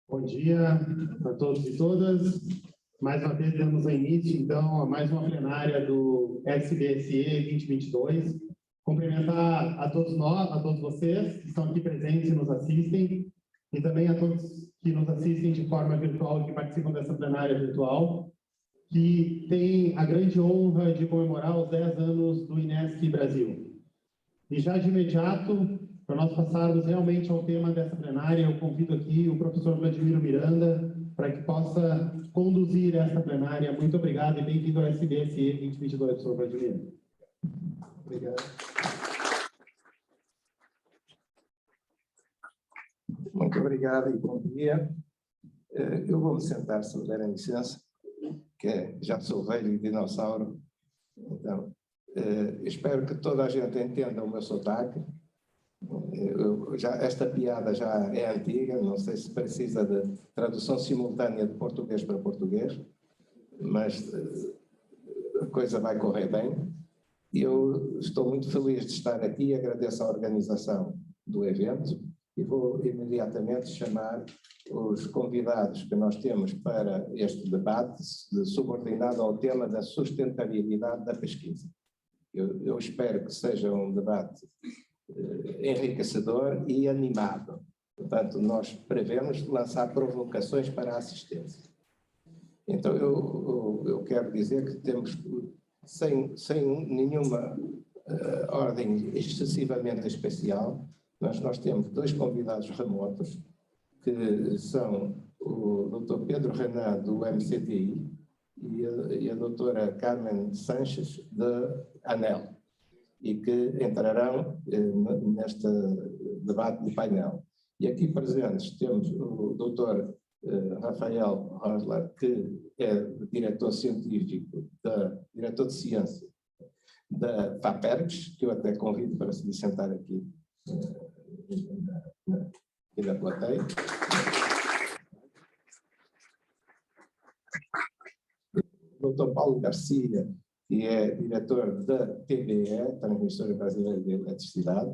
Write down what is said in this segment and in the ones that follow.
Bom dia a todos e todas. Mais uma vez, damos início, então, a mais uma plenária do SBSE 2022. Cumprimentar a todos nós, a todos vocês que estão aqui presentes e nos assistem, e também a todos que nos assistem de forma virtual e que participam dessa plenária virtual, que tem a grande honra de comemorar os 10 anos do INESC Brasil. E já de imediato, para nós passarmos realmente ao tema dessa plenária, eu convido aqui o professor Vladimiro Miranda para que possa conduzir essa plenária. Muito obrigado e bem-vindo ao SBSE 2022, professor Vladimiro. Obrigado. Muito obrigado e bom dia. Eu vou me sentar, se me derem licença, que já sou velho e dinossauro. Então, espero que toda a gente entenda o meu sotaque. Esta piada já é antiga, não sei se precisa de tradução simultânea de português para português, mas a coisa vai correr bem. Eu estou muito feliz de estar aqui, agradeço a organização do evento e vou imediatamente chamar os convidados que nós temos para este debate subordinado ao tema da sustentabilidade da pesquisa. Eu espero que seja um debate enriquecedor e animado. Portanto, nós prevemos lançar provocações para a assistência. Então, eu quero dizer que temos, sem nenhuma ordem excessivamente especial, nós temos dois convidados remotos, que são o Dr. Pedro Renan, do MCTI, e a doutora Carmen Sanches, da ANEL, e que entrarão neste debate de painel. E aqui presentes temos o Dr. Rafael Rosler, que é diretor científico, diretor de ciência da FAPERGS, que eu até convido para se sentar aqui na plateia. O Dr. Paulo Garcia, que é diretor da TBE, Transmissora Brasileira de Eletricidade.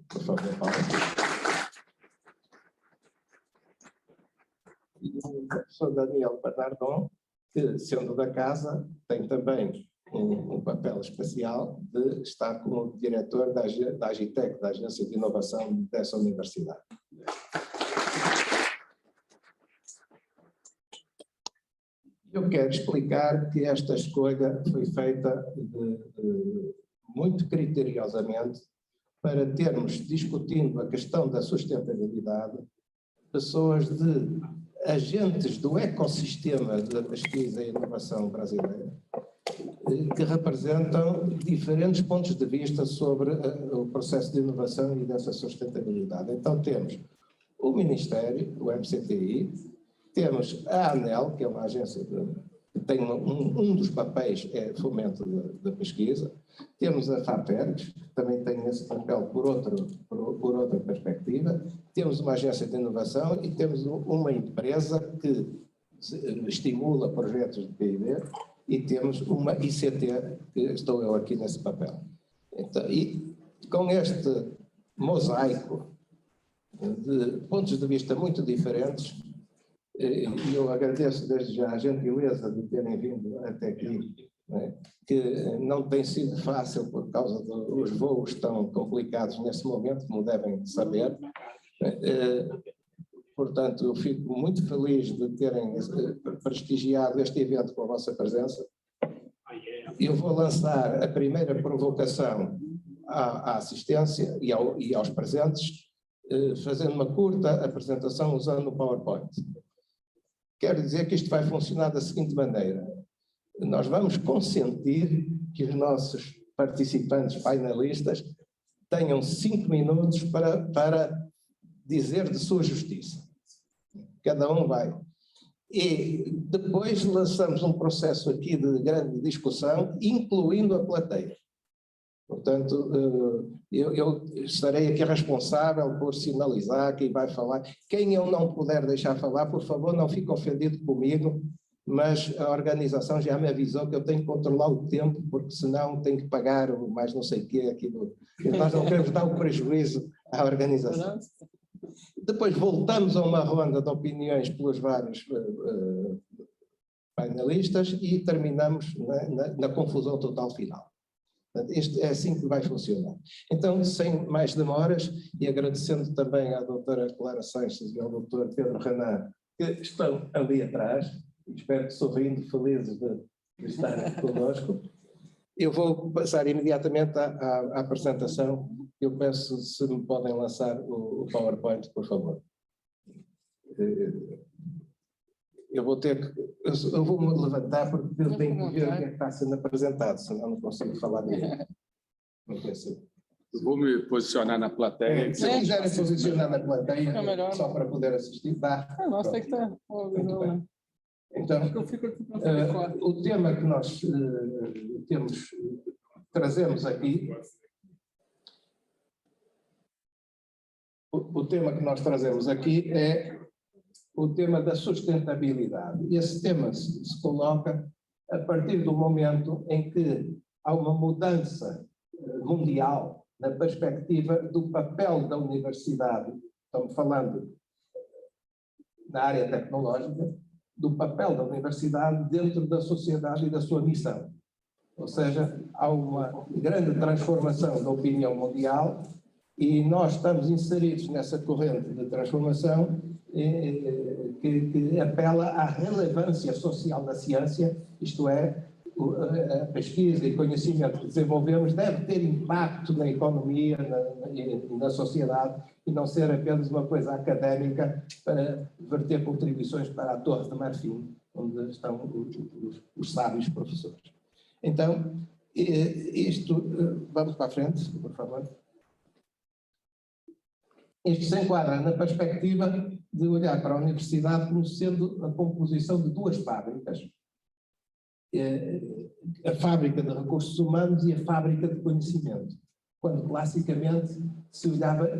Por favor, Paulo. E o professor Daniel Bernardon, que, sendo da casa, tem também um papel especial de estar como diretor da Agitec, da Agência de Inovação dessa universidade. Eu quero explicar que esta escolha foi feita muito criteriosamente para termos, discutindo a questão da sustentabilidade, pessoas de agentes do ecossistema da pesquisa e inovação brasileira, que representam diferentes pontos de vista sobre o processo de inovação e dessa sustentabilidade. Então temos o Ministério, o MCTI, temos a ANEL, que é uma agência que tem um dos papéis é fomento da pesquisa. Temos a FAPERGS, que também tem esse papel por outra perspectiva. Temos uma agência de inovação e temos uma empresa que estimula projetos de PIB e temos uma ICT, que estou eu aqui nesse papel. Então, e com este mosaico de pontos de vista muito diferentes, e eu agradeço desde já a gentileza de terem vindo até aqui, né, que não tem sido fácil por causa dos voos tão complicados nesse momento, como devem saber. Portanto, eu fico muito feliz de terem prestigiado este evento com a vossa presença. Eu vou lançar a primeira provocação à assistência e aos presentes, fazendo uma curta apresentação usando o PowerPoint. Quero dizer que isto vai funcionar da seguinte maneira: nós vamos consentir que os nossos participantes painelistas tenham 5 minutos para dizer de sua justiça. Cada um vai. E depois lançamos um processo aqui de grande discussão, incluindo a plateia. Portanto, eu estarei aqui responsável por sinalizar quem vai falar. Quem eu não puder deixar falar, por favor, não fique ofendido comigo, mas a organização já me avisou que eu tenho que controlar o tempo, porque senão tenho que pagar o mais não sei o quê aqui. E nós não queremos dar o prejuízo à organização. Depois voltamos a uma ronda de opiniões pelos vários painelistas e terminamos na confusão total final. Isto é assim que vai funcionar. Então, sem mais demoras, e agradecendo também à doutora Clara Sanches e ao doutor Pedro Renan, que estão ali atrás, espero que sorrindo, felizes de estarem connosco, eu vou passar imediatamente à apresentação. Eu peço se me podem lançar o PowerPoint, por favor. Eu vou-me levantar porque eu tenho que ver o que é que está sendo apresentado, senão não consigo falar direito. Não consigo. Eu vou me posicionar na plateia. Se quiserem posicionar na plateia, só para poder assistir, dá. Nossa, é que está. Então, o tema que nós trazemos aqui, é o tema da sustentabilidade. E esse tema se coloca a partir do momento em que há uma mudança mundial na perspectiva do papel da universidade, estamos falando na área tecnológica, do papel da universidade dentro da sociedade e da sua missão. Ou seja, há uma grande transformação da opinião mundial e nós estamos inseridos nessa corrente de transformação que apela à relevância social da ciência, isto é, a pesquisa e conhecimento que desenvolvemos deve ter impacto na economia e na sociedade e não ser apenas uma coisa académica para verter contribuições para a Torre de Marfim, onde estão os sábios professores. Então, vamos para a frente, por favor. Isto se enquadra na perspectiva de olhar para a universidade como sendo a composição de duas fábricas. A fábrica de recursos humanos e a fábrica de conhecimento. Quando classicamente se olhava, a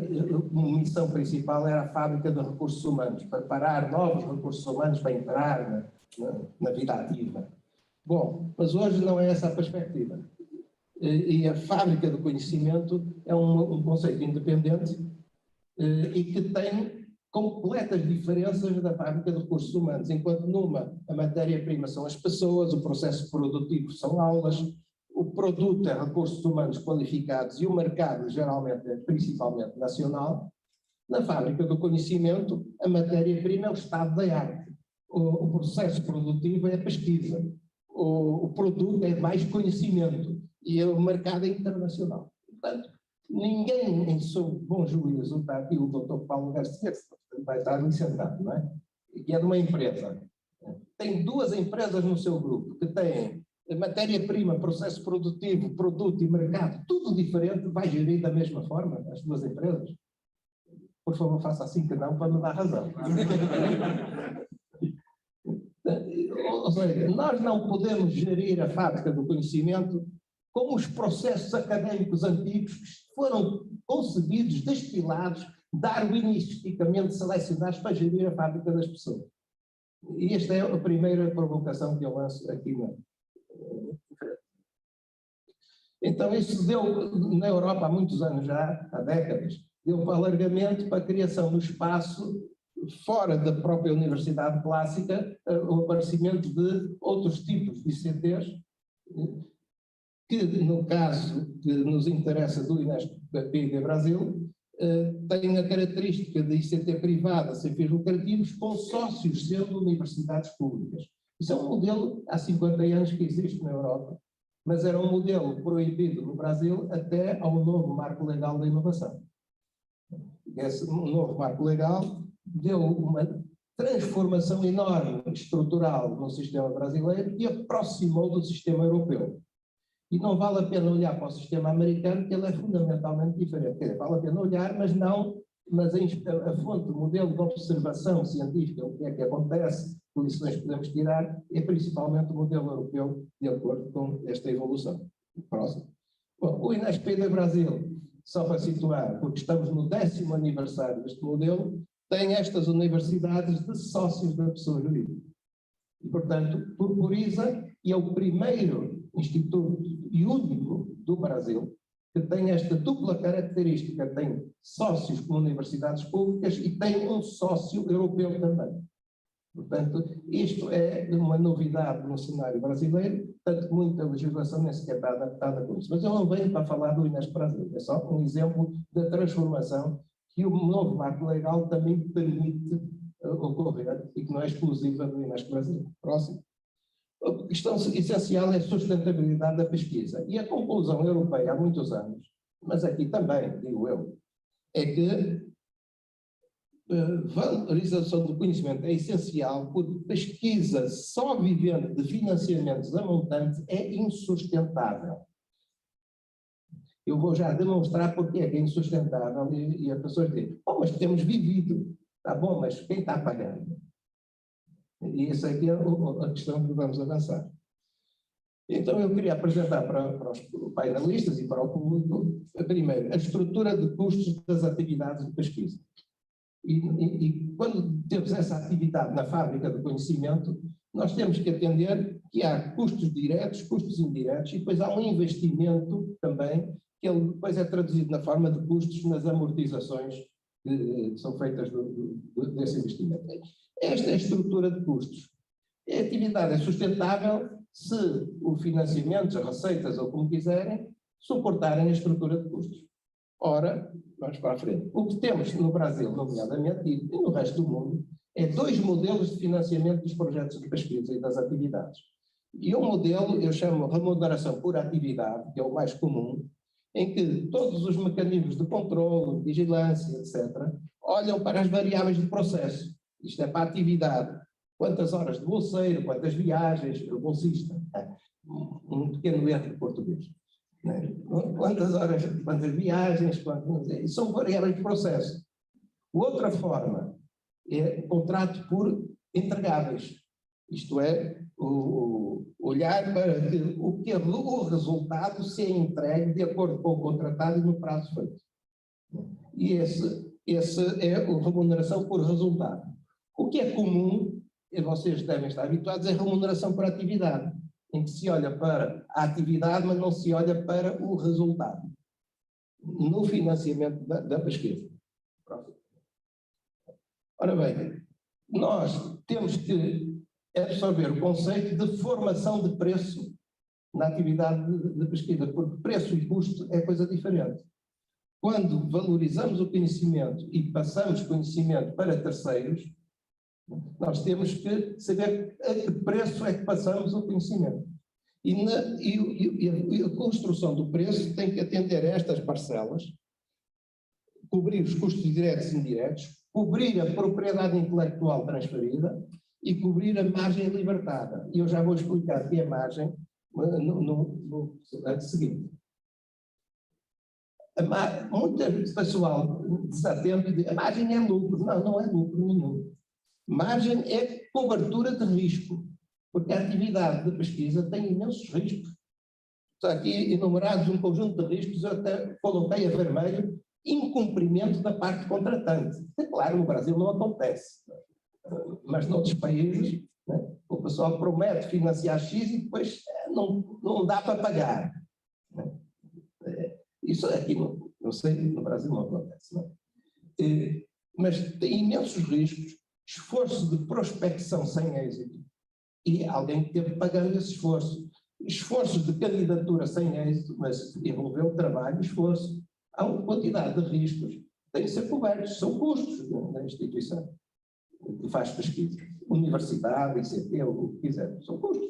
missão principal era a fábrica de recursos humanos, preparar novos recursos humanos para entrar na vida ativa. Bom, mas hoje não é essa a perspectiva. E a fábrica do conhecimento é um conceito independente e que tem completas diferenças da fábrica de recursos humanos, enquanto numa a matéria-prima são as pessoas, o processo produtivo são aulas, o produto é recursos humanos qualificados e o mercado geralmente é principalmente nacional. Na fábrica do conhecimento, a matéria-prima é o estado da arte, o processo produtivo é a pesquisa, o produto é mais conhecimento e o mercado é internacional. Portanto, ninguém em seu bom juízo, está aqui o Dr. Paulo Garcia, que vai estar ali sentado, não é? Que é de uma empresa. Tem duas empresas no seu grupo que têm matéria-prima, processo produtivo, produto e mercado, tudo diferente, vai gerir da mesma forma as duas empresas? Por favor, faça assim que não, para me dar razão. Ou seja, nós não podemos gerir a fábrica do conhecimento como os processos académicos antigos que foram concebidos, destilados, darwinisticamente selecionados para gerir a fábrica das pessoas. E esta é a primeira provocação que eu lanço aqui. Então, isso deu, na Europa há muitos anos já, há décadas, deu alargamento para a criação do espaço fora da própria universidade clássica, o aparecimento de outros tipos de ICTs, que no caso que nos interessa do INESP Brasil, tem a característica de ICT privada sem fins lucrativos, com sócios sendo universidades públicas. Isso é um modelo há 50 anos que existe na Europa, mas era um modelo proibido no Brasil até ao novo marco legal da inovação. Esse novo marco legal deu uma transformação enorme estrutural no sistema brasileiro e aproximou do sistema europeu. E não vale a pena olhar para o sistema americano, que ele é fundamentalmente diferente. Quer dizer, vale a pena olhar, mas a fonte, o modelo de observação científica, o que é que acontece, que lições podemos tirar, é principalmente o modelo europeu, de acordo com esta evolução. Próximo. Bom, o INESP do Brasil, só para situar, porque estamos no 10º aniversário deste modelo, tem estas universidades de sócios da pessoa jurídica. E, portanto, corporiza e é o primeiro instituto e único do Brasil que tem esta dupla característica, tem sócios com universidades públicas e tem um sócio europeu também. Portanto, isto é uma novidade no cenário brasileiro, tanto que muita legislação nem sequer está adaptada com isso. Mas eu não venho para falar do Inés Brasil, é só um exemplo da transformação que o novo marco legal também permite ocorrer e que não é exclusiva do Inés Brasil. Próximo. A questão essencial é a sustentabilidade da pesquisa. E a conclusão europeia há muitos anos, mas aqui também, digo eu, é que valorização do conhecimento é essencial, porque pesquisa só vivendo de financiamentos a montante é insustentável. Eu vou já demonstrar porque é que é insustentável e a pessoa diz, bom, mas temos vivido, está bom, mas quem está pagando? E essa aqui é a questão que vamos avançar. Então eu queria apresentar para os painelistas e para o público, primeiro, a estrutura de custos das atividades de pesquisa. E quando temos essa atividade na fábrica do conhecimento, nós temos que atender que há custos diretos, custos indiretos, e depois há um investimento também, que ele depois é traduzido na forma de custos nas amortizações que são feitas desse investimento. Esta é a estrutura de custos. A atividade é sustentável se o financiamento, as receitas, ou como quiserem, suportarem a estrutura de custos. Ora, vamos para a frente. O que temos no Brasil, nomeadamente, e no resto do mundo, é 2 modelos de financiamento dos projetos de pesquisa e das atividades. E um modelo, eu chamo remuneração por atividade, que é o mais comum, em que todos os mecanismos de controle, vigilância, etc., olham para as variáveis de processo. Isto é para a atividade. Quantas horas de bolseiro, quantas viagens, bolsista. Um pequeno erro de português. Quantas horas, quantas viagens, são variáveis de processo. Outra forma é o contrato por entregáveis. Isto é, olhar para o resultado se é entregue de acordo com o contratado e no prazo feito. E esse é a remuneração por resultado. O que é comum, e vocês devem estar habituados, é a remuneração por atividade, em que se olha para a atividade, mas não se olha para o resultado, no financiamento da pesquisa. Ora bem, nós temos que absorver o conceito de formação de preço na atividade de pesquisa, porque preço e custo é coisa diferente. Quando valorizamos o conhecimento e passamos conhecimento para terceiros, nós temos que saber a que preço é que passamos o conhecimento. E a construção do preço tem que atender a estas parcelas, cobrir os custos diretos e indiretos, cobrir a propriedade intelectual transferida e cobrir a margem libertada. E eu já vou explicar o que é margem no seguinte. Muito pessoal desatento diz, a margem é lucro. Não, não é lucro nenhum. Margem é cobertura de risco, porque a atividade de pesquisa tem imensos riscos. Está aqui enumerados um conjunto de riscos, eu até coloquei a vermelho, incumprimento da parte contratante. É claro, no Brasil não acontece, mas noutros países, né, o pessoal promete financiar X e depois não dá para pagar. Né? Isso aqui, não sei, no Brasil não acontece. Não é? Mas tem imensos riscos, esforço de prospecção sem êxito, e alguém teve que pagar esse esforço. Esforços de candidatura sem êxito, mas envolveu trabalho e esforço. Há uma quantidade de riscos que têm que ser cobertos, são custos da instituição que faz pesquisa. Universidade, ICT, o que quiser, são custos.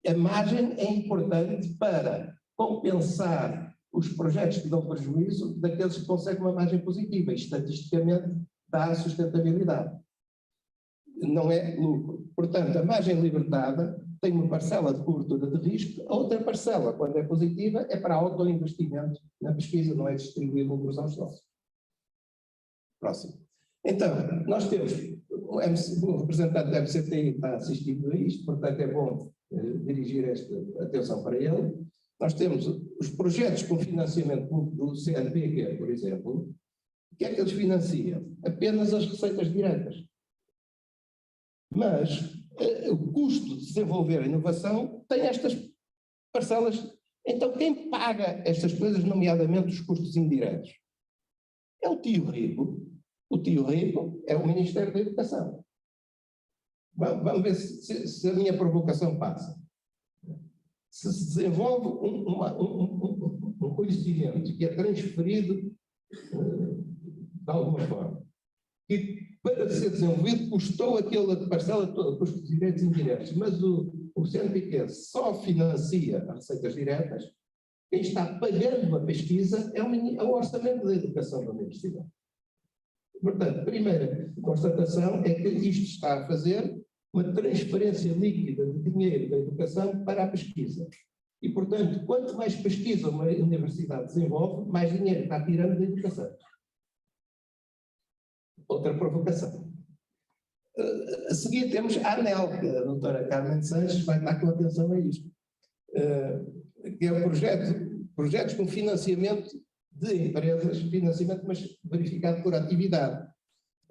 A margem é importante para compensar os projetos que dão prejuízo daqueles que conseguem uma margem positiva, e estatisticamente dá a sustentabilidade. Não é lucro. Portanto, a margem libertada tem uma parcela de cobertura de risco, a outra parcela, quando é positiva, é para autoinvestimento na pesquisa, não é distribuir lucros aos sócios. Próximo. Então, nós temos, o representante da MCTI está assistindo a isto, portanto é bom dirigir esta atenção para ele. Nós temos os projetos com financiamento do CNPq, por exemplo. O que é que eles financiam? Apenas as receitas diretas. Mas o custo de desenvolver a inovação tem estas parcelas Então, quem paga estas coisas, nomeadamente os custos indiretos? É o tio rico. O tio rico é o Ministério da Educação. Vamos ver se a minha provocação passa. Se desenvolve um conhecimento que é transferido de alguma forma, que para ser desenvolvido custou aquela parcela toda, custos diretos e indiretos, mas o CNPq só financia as receitas diretas, quem está pagando a pesquisa é o orçamento da educação da universidade. Portanto, a primeira constatação é que isto está a fazer uma transferência líquida de dinheiro da educação para a pesquisa. E, portanto, quanto mais pesquisa uma universidade desenvolve, mais dinheiro está tirando da educação. Outra provocação. A seguir temos a ANEL, que a doutora Carmen Sanches vai dar com atenção a isto, que é o projetos com financiamento de empresas, financiamento, mas verificado por atividade,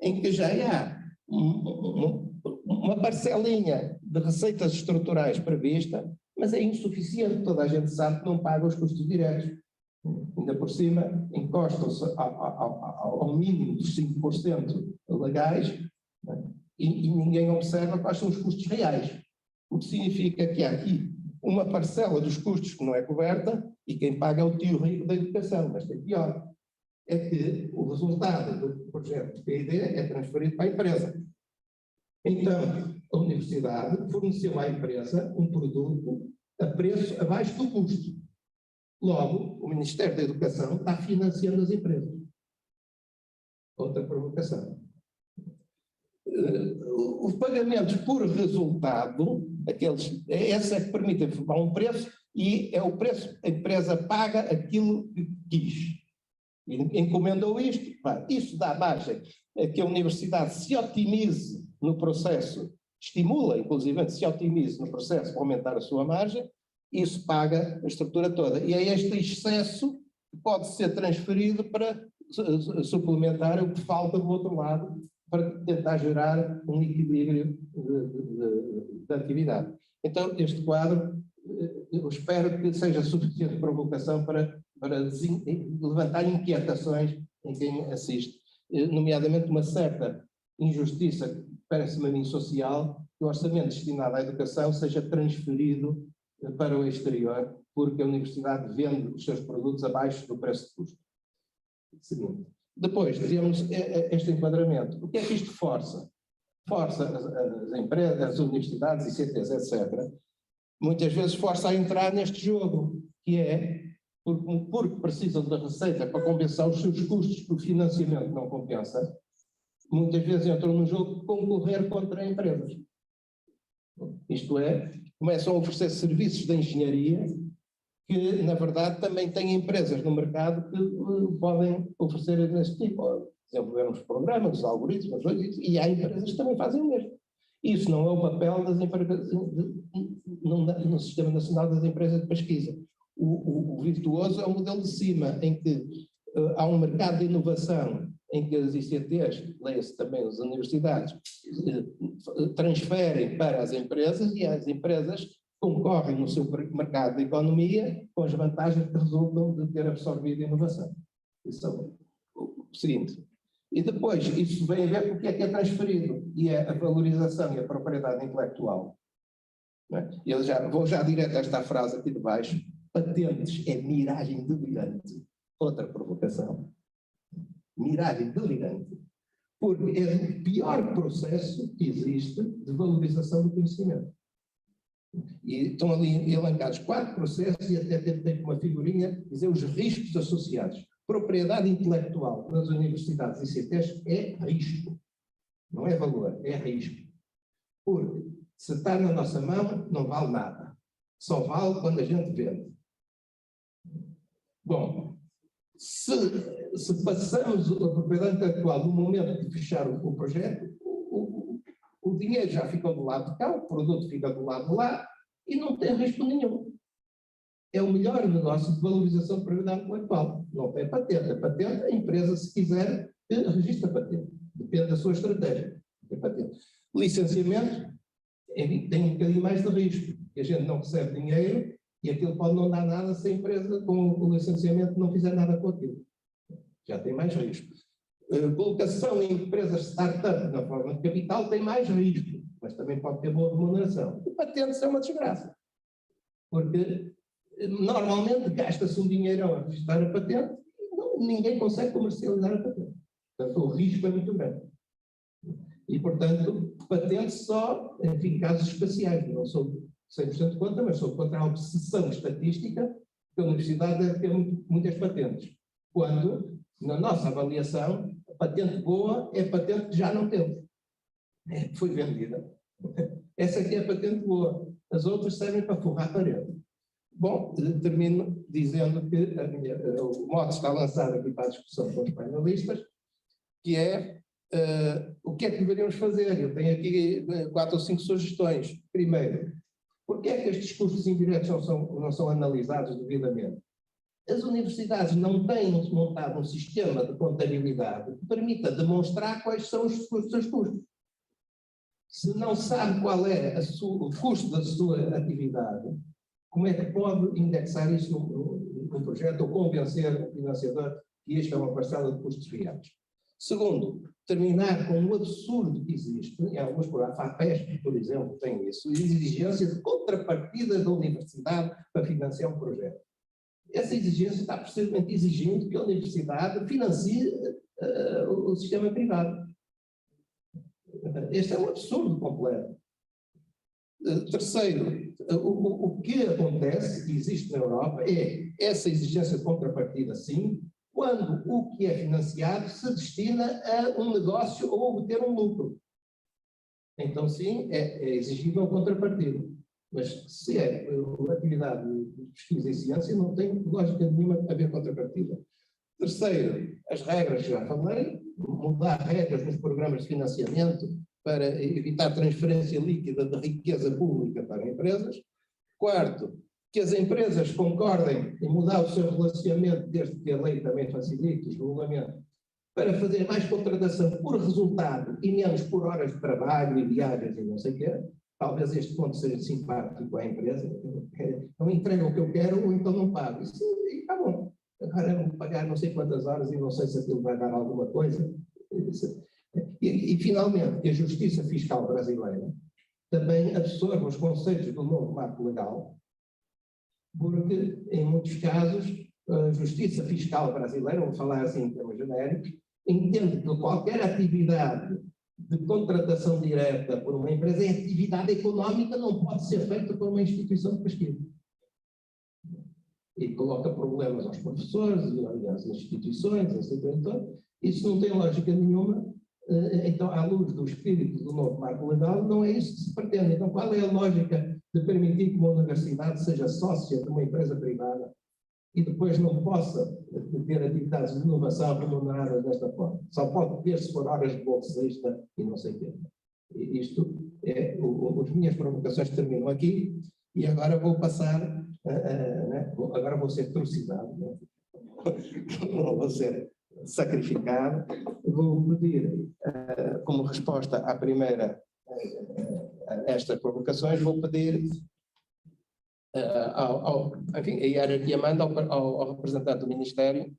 em que já há uma parcelinha de receitas estruturais prevista, mas é insuficiente, toda a gente sabe que não paga os custos diretos. Ainda por cima, encostam-se ao mínimo dos 5% legais, né? E ninguém observa quais são os custos reais. O que significa que há aqui uma parcela dos custos que não é coberta e quem paga é o tio rico da educação. Mas tem pior, é que o resultado do projeto de PID é transferido para a empresa. Então, a universidade forneceu à empresa um produto a preço abaixo do custo. Logo, o Ministério da Educação está financiando as empresas. Outra provocação. Os pagamentos por resultado, essa é que permite informar um preço e é o preço, a empresa paga aquilo que quis. Encomendou isto, isso dá margem a que a universidade se otimize no processo, estimula, inclusive, se otimize no processo para aumentar a sua margem, isso paga a estrutura toda. E é este excesso que pode ser transferido para suplementar o que falta do outro lado, para tentar gerar um equilíbrio de atividade. Então, este quadro, eu espero que seja suficiente provocação para levantar inquietações em quem assiste, nomeadamente uma certa injustiça, parece-me a mim social, que o orçamento destinado à educação seja transferido para o exterior, porque a universidade vende os seus produtos abaixo do preço de custo. Seguinte. Depois, temos este enquadramento. O que é que isto força? Força as empresas, as universidades, ICTs, etc. Muitas vezes força a entrar neste jogo, que é porque precisam da receita para compensar os seus custos, porque o financiamento não compensa, muitas vezes entram no jogo de concorrer contra empresas. Isto é, começam a oferecer serviços de engenharia que, na verdade, também têm empresas no mercado que podem oferecer esse tipo, desenvolver uns programas, os algoritmos, e há empresas que também fazem o mesmo. Isso não é o papel das empresas no Sistema Nacional das Empresas de Pesquisa. O virtuoso é o modelo de cima, em que há um mercado de inovação, em que as ICTs, leia-se também as universidades, transferem para as empresas e as empresas concorrem no seu mercado de economia com as vantagens que resultam de ter absorvido a inovação. Isso é o seguinte. E depois, isso vem a ver com o que é transferido, e é a valorização e a propriedade intelectual. Vou já direto a esta frase aqui de baixo: patentes é miragem delirante. Outra provocação. Miragem delirante. Porque é o pior processo que existe de valorização do conhecimento. E estão ali elencados 4 processos e até tem uma figurinha dizer os riscos associados. Propriedade intelectual nas universidades e ICTs é risco. Não é valor, é risco. Porque se está na nossa mão, não vale nada. Só vale quando a gente vende. Bom, se passamos a propriedade intelectual no momento de fechar o projeto, o dinheiro já fica do lado de cá, o produto fica do lado de lá e não tem risco nenhum. É o melhor negócio de valorização de propriedade intelectual. Não tem patente. A patente, a empresa, se quiser, registra a patente. Depende da sua estratégia. Tem patente. Licenciamento tem um bocadinho mais de risco. A gente não recebe dinheiro E aquilo pode não dar nada se a empresa, com o licenciamento, não fizer nada com aquilo. Já tem mais risco. Colocação em empresas startup na forma de capital tem mais risco, mas também pode ter boa remuneração. E patentes é uma desgraça. Porque normalmente gasta-se um dinheirão a registrar a patente e ninguém consegue comercializar a patente. Portanto, o risco é muito grande. E, portanto, patente só, enfim, casos especiais. Não sou 100% contra, mas sou contra a obsessão estatística que a universidade deve ter muitas patentes. Quando, na nossa avaliação, a patente boa é a patente que já não temos. Foi vendida. Essa aqui é a patente boa. As outras servem para forrar a parede. Bom, termino dizendo que o modo está lançado aqui para a discussão com os painelistas, que é o que é que deveríamos fazer. Eu tenho aqui 4 ou 5 sugestões. Primeiro, por que é que estes custos indiretos não são analisados devidamente? As universidades não têm montado um sistema de contabilidade que permita demonstrar quais são os seus custos. Se não sabe qual é o custo da sua atividade, como é que pode indexar isso num projeto ou convencer o financiador que isto é uma parcela de custos reais? Segundo, terminar com um absurdo que existe, em alguns programas, a FAPESP, por exemplo, tem isso, exigência de contrapartida da universidade para financiar um projeto. Essa exigência está precisamente exigindo que a universidade financie o sistema privado. Este é um absurdo completo. Terceiro, o que acontece, que existe na Europa, é essa exigência de contrapartida, sim, quando o que é financiado se destina a um negócio ou obter um lucro. Então, sim, é exigível a contrapartida. Mas se é uma atividade de pesquisa e ciência, não tem lógica nenhuma haver contrapartida. Terceiro, as regras que já falei, mudar regras nos programas de financiamento para evitar transferência líquida de riqueza pública para empresas. Quarto, que as empresas concordem em mudar o seu relacionamento, desde que a lei também facilite os regulamentos, para fazer mais contratação por resultado e menos por horas de trabalho e viagens e não sei o quê. Talvez este ponto seja simpático à empresa. Não entrega o que eu quero ou então não pago. Isso está bom. Agora eu vou pagar não sei quantas horas e não sei se aquilo vai dar alguma coisa. E finalmente, que a justiça fiscal brasileira também absorva os conceitos do novo marco legal, porque, em muitos casos, a justiça fiscal brasileira, vamos falar assim em termos genéricos, entende que qualquer atividade de contratação direta por uma empresa é atividade económica, não pode ser feita por uma instituição de pesquisa. E coloca problemas aos professores, às instituições, etc. Isso não tem lógica nenhuma. Então, à luz do espírito do novo marco legal, não é isso que se pretende. Então, qual é a lógica de permitir que uma universidade seja sócia de uma empresa privada e depois não possa ter atividades de inovação remuneradas desta forma? Só pode ter se for horas de bolsista e não sei o quê. Isto é, as minhas provocações terminam aqui e agora vou passar, agora vou ser trucidado, não vou ser sacrificado. Vou pedir, como resposta à primeira, a estas provocações, vou pedir enfim, a hierarquia manda ao representante do Ministério.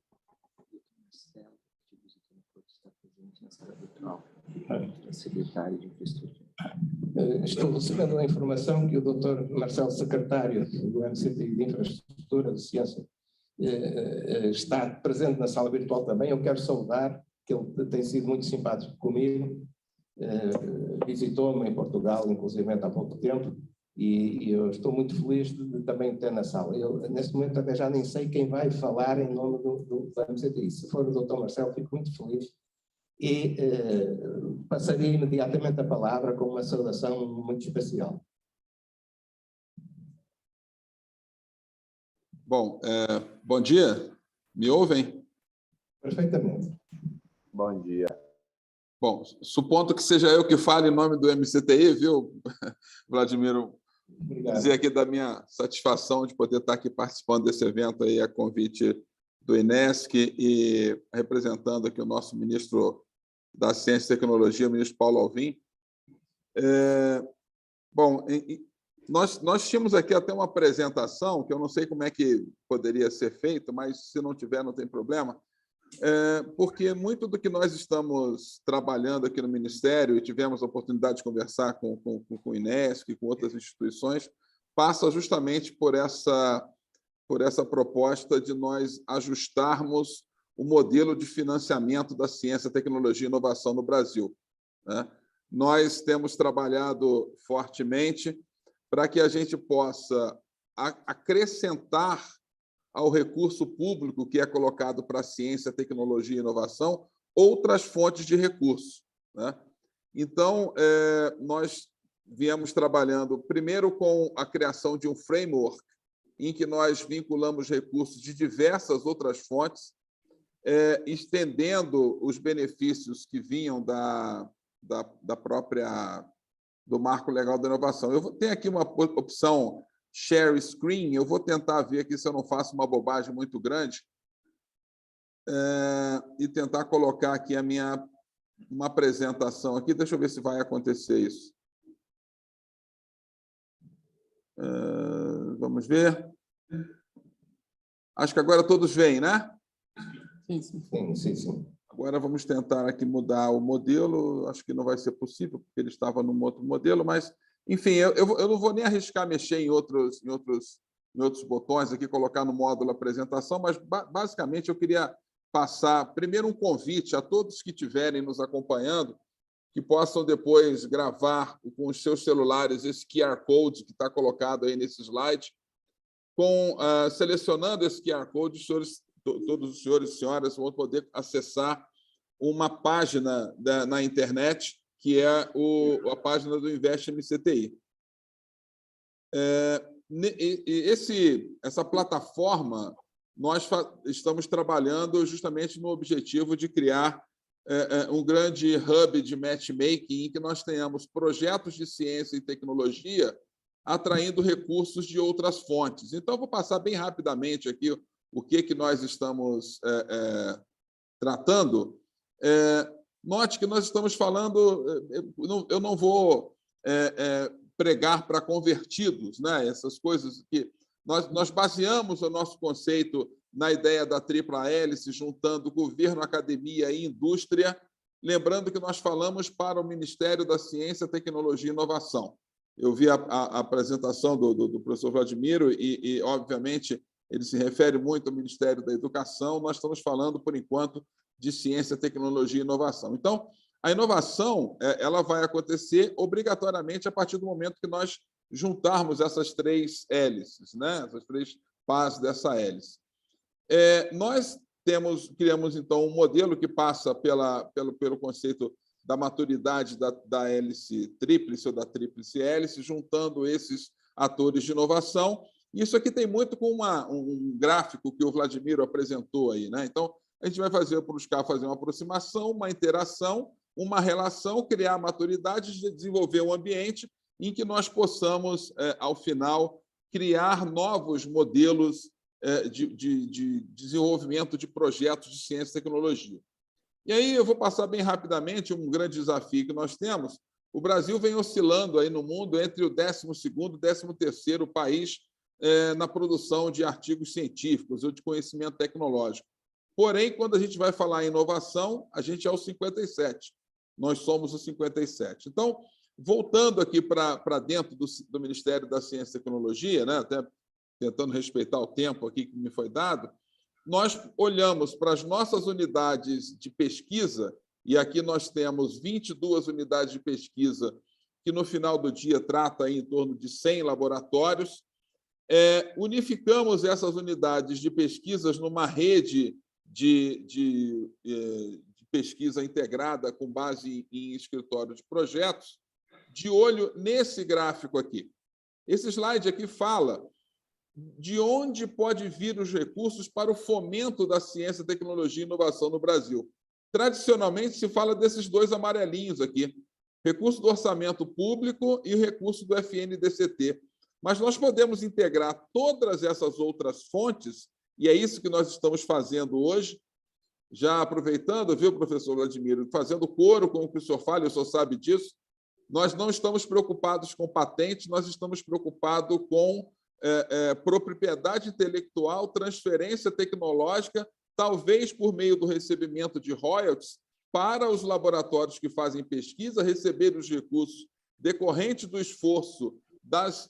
Secretário de Infraestrutura. Estou recebendo a informação que o Dr. Marcelo, secretário do MCTI de Infraestrutura de Ciência, está presente na sala virtual também. Eu quero saudar, que ele tem sido muito simpático comigo, visitou-me em Portugal, inclusive há pouco tempo, e eu estou muito feliz de também ter na sala. Eu, neste momento, até já nem sei quem vai falar em nome do MCTI. Se for o Dr. Marcelo, fico muito feliz e passaria imediatamente a palavra com uma saudação muito especial. Bom, bom dia. Me ouvem? Perfeitamente. Bom dia. Bom, supondo que seja eu que fale em nome do MCTI, viu, Vladimiro? Obrigado. Dizer aqui da minha satisfação de poder estar aqui participando desse evento aí a convite do INESC e representando aqui o nosso ministro da Ciência e Tecnologia, o ministro Paulo Alvim. Bom, Nós tínhamos aqui até uma apresentação, que eu não sei como é que poderia ser feito, mas se não tiver, não tem problema, porque muito do que nós estamos trabalhando aqui no Ministério, e tivemos a oportunidade de conversar com o INESC e com outras instituições, passa justamente por essa proposta de nós ajustarmos o modelo de financiamento da ciência, tecnologia e inovação no Brasil, né? Nós temos trabalhado fortemente para que a gente possa acrescentar ao recurso público que é colocado para a ciência, tecnologia e inovação outras fontes de recursos, né? Então, nós viemos trabalhando primeiro com a criação de um framework em que nós vinculamos recursos de diversas outras fontes, estendendo os benefícios que vinham da própria do Marco Legal da Inovação. Eu tenho aqui uma opção Share Screen, eu vou tentar ver aqui se eu não faço uma bobagem muito grande e tentar colocar aqui uma apresentação aqui. Deixa eu ver se vai acontecer isso. Vamos ver. Acho que agora todos veem, né? Sim. Agora vamos tentar aqui mudar o modelo. Acho que não vai ser possível, porque ele estava num outro modelo, mas, enfim, eu não vou nem arriscar mexer em outros botões aqui, colocar no módulo apresentação, mas, basicamente, eu queria passar, primeiro, um convite a todos que estiverem nos acompanhando, que possam depois gravar com os seus celulares esse QR Code que está colocado aí nesse slide, selecionando esse QR Code, todos os senhores e senhoras vão poder acessar uma página na internet, que é a página do Invest MCTI. Essa plataforma, nós estamos trabalhando justamente no objetivo de criar um grande hub de matchmaking em que nós tenhamos projetos de ciência e tecnologia atraindo recursos de outras fontes. Então, vou passar bem rapidamente aqui o que nós estamos tratando. Note que nós estamos falando... Eu não vou pregar para convertidos, né? Essas coisas que... Nós baseamos o nosso conceito na ideia da tripla hélice, juntando governo, academia e indústria, lembrando que nós falamos para o Ministério da Ciência, Tecnologia e Inovação. Eu vi a apresentação do professor Vladimiro e, obviamente, ele se refere muito ao Ministério da Educação. Nós estamos falando, por enquanto, de ciência, tecnologia e inovação. Então, a inovação ela vai acontecer obrigatoriamente a partir do momento que nós juntarmos essas três hélices, né? Essas três pás dessa hélice. Nós criamos, então, um modelo que passa pelo conceito da maturidade da hélice tríplice ou da tríplice hélice, juntando esses atores de inovação. Isso aqui tem muito com um gráfico que o Vladimiro apresentou aí, né? Então, a gente vai buscar fazer uma aproximação, uma interação, uma relação, criar a maturidade, desenvolver um ambiente em que nós possamos, ao final, criar novos modelos de desenvolvimento de projetos de ciência e tecnologia. E aí eu vou passar bem rapidamente um grande desafio que nós temos. O Brasil vem oscilando aí no mundo entre o 12º e o 13º país na produção de artigos científicos ou de conhecimento tecnológico. Porém, quando a gente vai falar em inovação, a gente é o 57. Nós somos o 57. Então, voltando aqui para dentro do Ministério da Ciência e Tecnologia, né, até tentando respeitar o tempo aqui que me foi dado, nós olhamos para as nossas unidades de pesquisa, e aqui nós temos 22 unidades de pesquisa, que no final do dia trata em torno de 100 laboratórios. Unificamos essas unidades de pesquisas numa rede de pesquisa integrada com base em escritório de projetos, de olho nesse gráfico aqui. Esse slide aqui fala de onde pode vir os recursos para o fomento da ciência, tecnologia e inovação no Brasil. Tradicionalmente, se fala desses dois amarelinhos aqui, recurso do orçamento público e o recurso do FNDCT. Mas nós podemos integrar todas essas outras fontes, e é isso que nós estamos fazendo hoje, já aproveitando, viu, professor Vladimiro, fazendo coro com o que o senhor fala, o senhor sabe disso, Nós não estamos preocupados com patentes, nós estamos preocupados com propriedade intelectual, transferência tecnológica, talvez por meio do recebimento de royalties, para os laboratórios que fazem pesquisa receberem os recursos decorrentes do esforço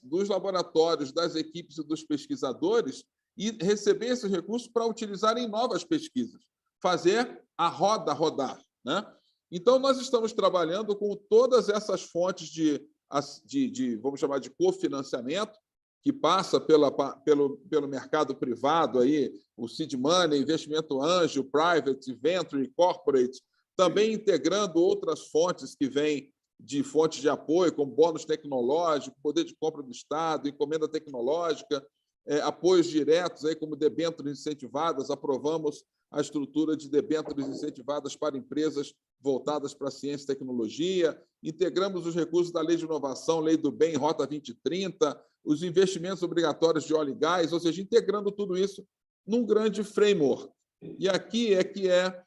dos laboratórios, das equipes e dos pesquisadores e receber esses recursos para utilizar em novas pesquisas, fazer a roda rodar, né? Então, nós estamos trabalhando com todas essas fontes vamos chamar de cofinanciamento, que passa pelo mercado privado, aí, o seed money, investimento anjo, private, venture, corporate, também integrando outras fontes que vêm de fontes de apoio, como bônus tecnológico, poder de compra do Estado, encomenda tecnológica, apoios diretos, aí, como debêntures incentivadas. Aprovamos a estrutura de debêntures incentivadas para empresas voltadas para a ciência e tecnologia, integramos os recursos da Lei de Inovação, Lei do Bem, Rota 2030, os investimentos obrigatórios de óleo e gás, ou seja, integrando tudo isso num grande framework. E aqui é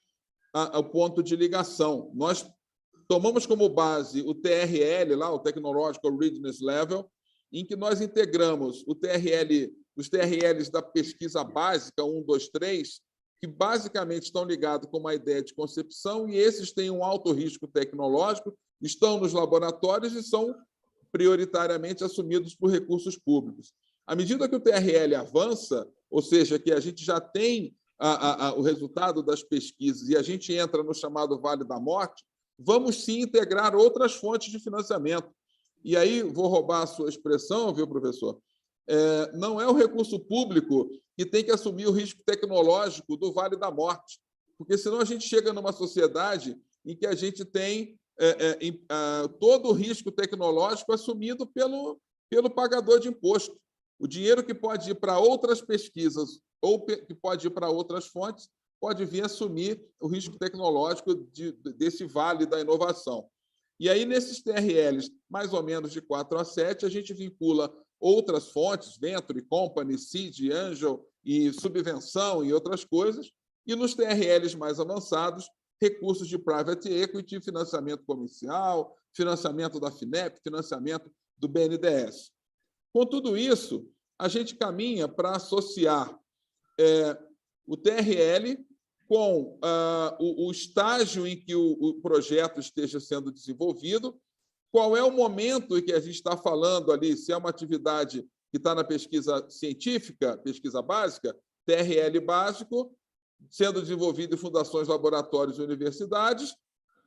o ponto de ligação. Nós tomamos como base o TRL, lá, o Technological Readiness Level, em que nós integramos os TRLs da pesquisa básica, 1, 2, 3, que basicamente estão ligados com uma ideia de concepção, e esses têm um alto risco tecnológico, estão nos laboratórios e são prioritariamente assumidos por recursos públicos. À medida que o TRL avança, ou seja, que a gente já tem o resultado das pesquisas e a gente entra no chamado Vale da Morte, vamos sim integrar outras fontes de financiamento. E aí, vou roubar a sua expressão, viu, professor? Não é o recurso público que tem que assumir o risco tecnológico do Vale da Morte, porque senão a gente chega numa sociedade em que a gente tem todo o risco tecnológico assumido pelo pagador de imposto. O dinheiro que pode ir para outras pesquisas ou que pode ir para outras fontes pode vir assumir o risco tecnológico desse vale da inovação. E aí, nesses TRLs, mais ou menos de 4 a 7, a gente vincula outras fontes, venture, company, seed, angel e subvenção e outras coisas, e nos TRLs mais avançados, recursos de private equity, financiamento comercial, financiamento da FINEP, financiamento do BNDES. Com tudo isso, a gente caminha para associar o TRL com o estágio em que o projeto esteja sendo desenvolvido, qual é o momento em que a gente está falando ali, se é uma atividade que está na pesquisa científica, pesquisa básica, TRL básico, sendo desenvolvido em fundações, laboratórios e universidades,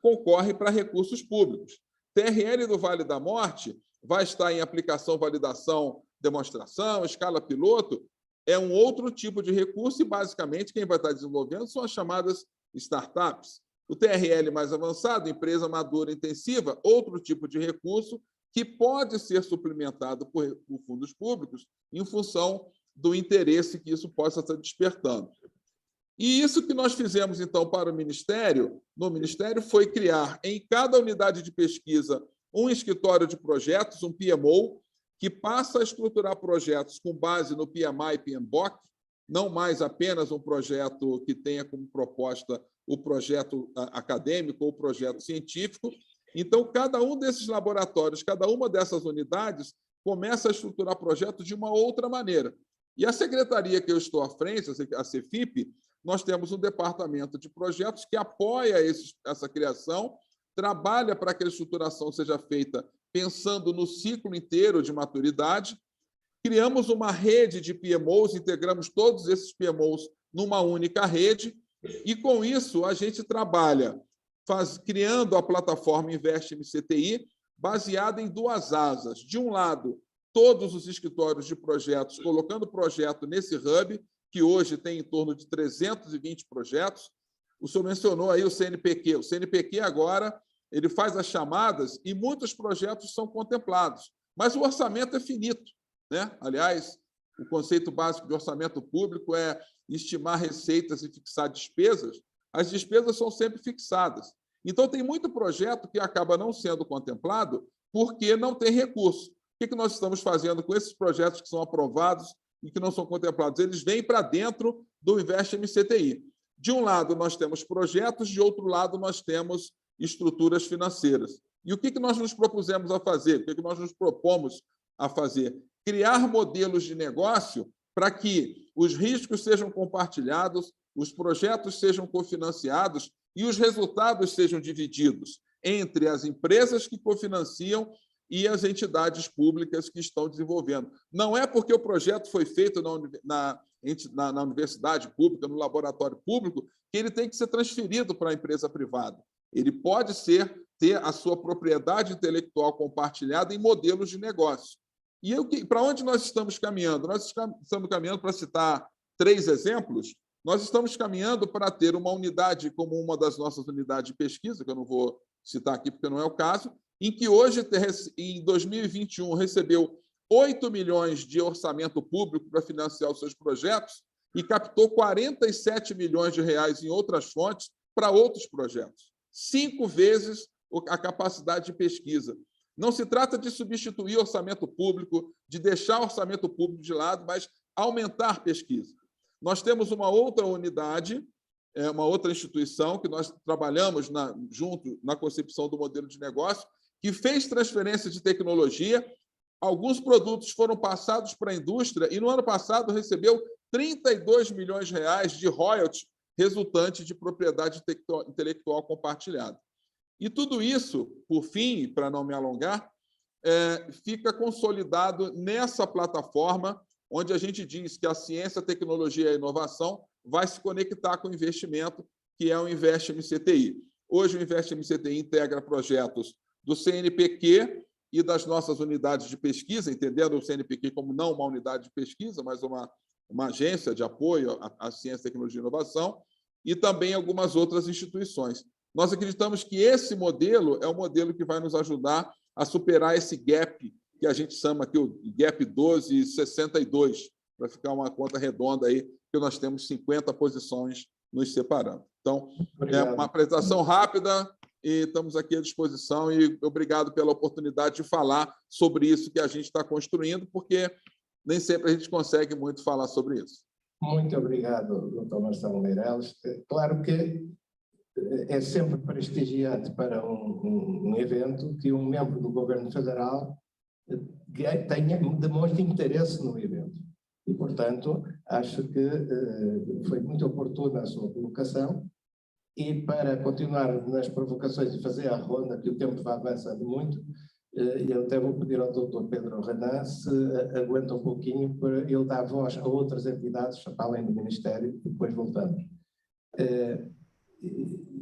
concorre para recursos públicos. TRL do Vale da Morte vai estar em aplicação, validação, demonstração, escala piloto, é um outro tipo de recurso e, basicamente, quem vai estar desenvolvendo são as chamadas startups. O TRL mais avançado, empresa madura intensiva, outro tipo de recurso que pode ser suplementado por fundos públicos em função do interesse que isso possa estar despertando. E isso que nós fizemos, então, para o Ministério, foi criar em cada unidade de pesquisa um escritório de projetos, um PMO, que passa a estruturar projetos com base no PMI e PMBOK, não mais apenas um projeto que tenha como proposta o projeto acadêmico ou o projeto científico. Então, cada um desses laboratórios, cada uma dessas unidades, começa a estruturar projetos de uma outra maneira. E a secretaria que eu estou à frente, a CEFIP, nós temos um departamento de projetos que apoia essa criação, trabalha para que a estruturação seja feita pensando no ciclo inteiro de maturidade. Criamos uma rede de PMOs, integramos todos esses PMOs numa única rede, e, com isso, a gente trabalha criando a plataforma Investe MCTI, baseada em 2 asas. De um lado, todos os escritórios de projetos, colocando o projeto nesse hub, que hoje tem em torno de 320 projetos. O senhor mencionou aí o CNPq. O CNPq agora ele faz as chamadas e muitos projetos são contemplados, mas o orçamento é finito, né? Aliás, o conceito básico de orçamento público é estimar receitas e fixar despesas. As despesas são sempre fixadas. Então, tem muito projeto que acaba não sendo contemplado porque não tem recurso. O que nós estamos fazendo com esses projetos que são aprovados e que não são contemplados? Eles vêm para dentro do Investe MCTI. De um lado, nós temos projetos, de outro lado, nós temos estruturas financeiras. E o que nós nos propusemos a fazer? O que nós nos propomos a fazer? Criar modelos de negócio para que os riscos sejam compartilhados, os projetos sejam cofinanciados e os resultados sejam divididos entre as empresas que cofinanciam e as entidades públicas que estão desenvolvendo. Não é porque o projeto foi feito na universidade pública, no laboratório público, que ele tem que ser transferido para a empresa privada. Ele pode ter a sua propriedade intelectual compartilhada em modelos de negócio. E para onde nós estamos caminhando? Nós estamos caminhando, para citar 3 exemplos, nós estamos caminhando para ter uma unidade como uma das nossas unidades de pesquisa, que eu não vou citar aqui porque não é o caso, em que hoje, em 2021, recebeu 8 milhões de orçamento público para financiar os seus projetos e captou 47 milhões de reais em outras fontes para outros projetos. 5 vezes a capacidade de pesquisa. Não se trata de substituir orçamento público, de deixar orçamento público de lado, mas aumentar pesquisa. Nós temos uma outra unidade, uma outra instituição, que nós trabalhamos junto na concepção do modelo de negócio, que fez transferência de tecnologia. Alguns produtos foram passados para a indústria e, no ano passado, recebeu 32 milhões de reais de royalties resultante de propriedade intelectual compartilhada. E tudo isso, por fim, para não me alongar, fica consolidado nessa plataforma onde a gente diz que a ciência, a tecnologia e a inovação vai se conectar com o investimento, que é o Invest MCTI. Hoje, o Invest MCTI integra projetos do CNPq e das nossas unidades de pesquisa, entendendo o CNPq como não uma unidade de pesquisa, mas uma agência de apoio à ciência, tecnologia e inovação, e também algumas outras instituições. Nós acreditamos que esse modelo é o modelo que vai nos ajudar a superar esse gap, que a gente chama aqui o gap 12,62, para ficar uma conta redonda aí, que nós temos 50 posições nos separando. Então, obrigado. É uma apresentação rápida e estamos aqui à disposição, e obrigado pela oportunidade de falar sobre isso que a gente está construindo, porque nem sempre a gente consegue muito falar sobre isso. Muito obrigado, Dr. Marcelo Meireles. Claro que é sempre prestigiante para um evento que um membro do Governo Federal demonstre interesse no evento. E, portanto, acho que foi muito oportuna a sua colocação. E para continuar nas provocações e fazer a ronda, que o tempo vai avançando muito, eu até vou pedir ao Dr. Pedro Renan se aguenta um pouquinho para ele dar voz a outras entidades, para além do Ministério, e depois voltamos.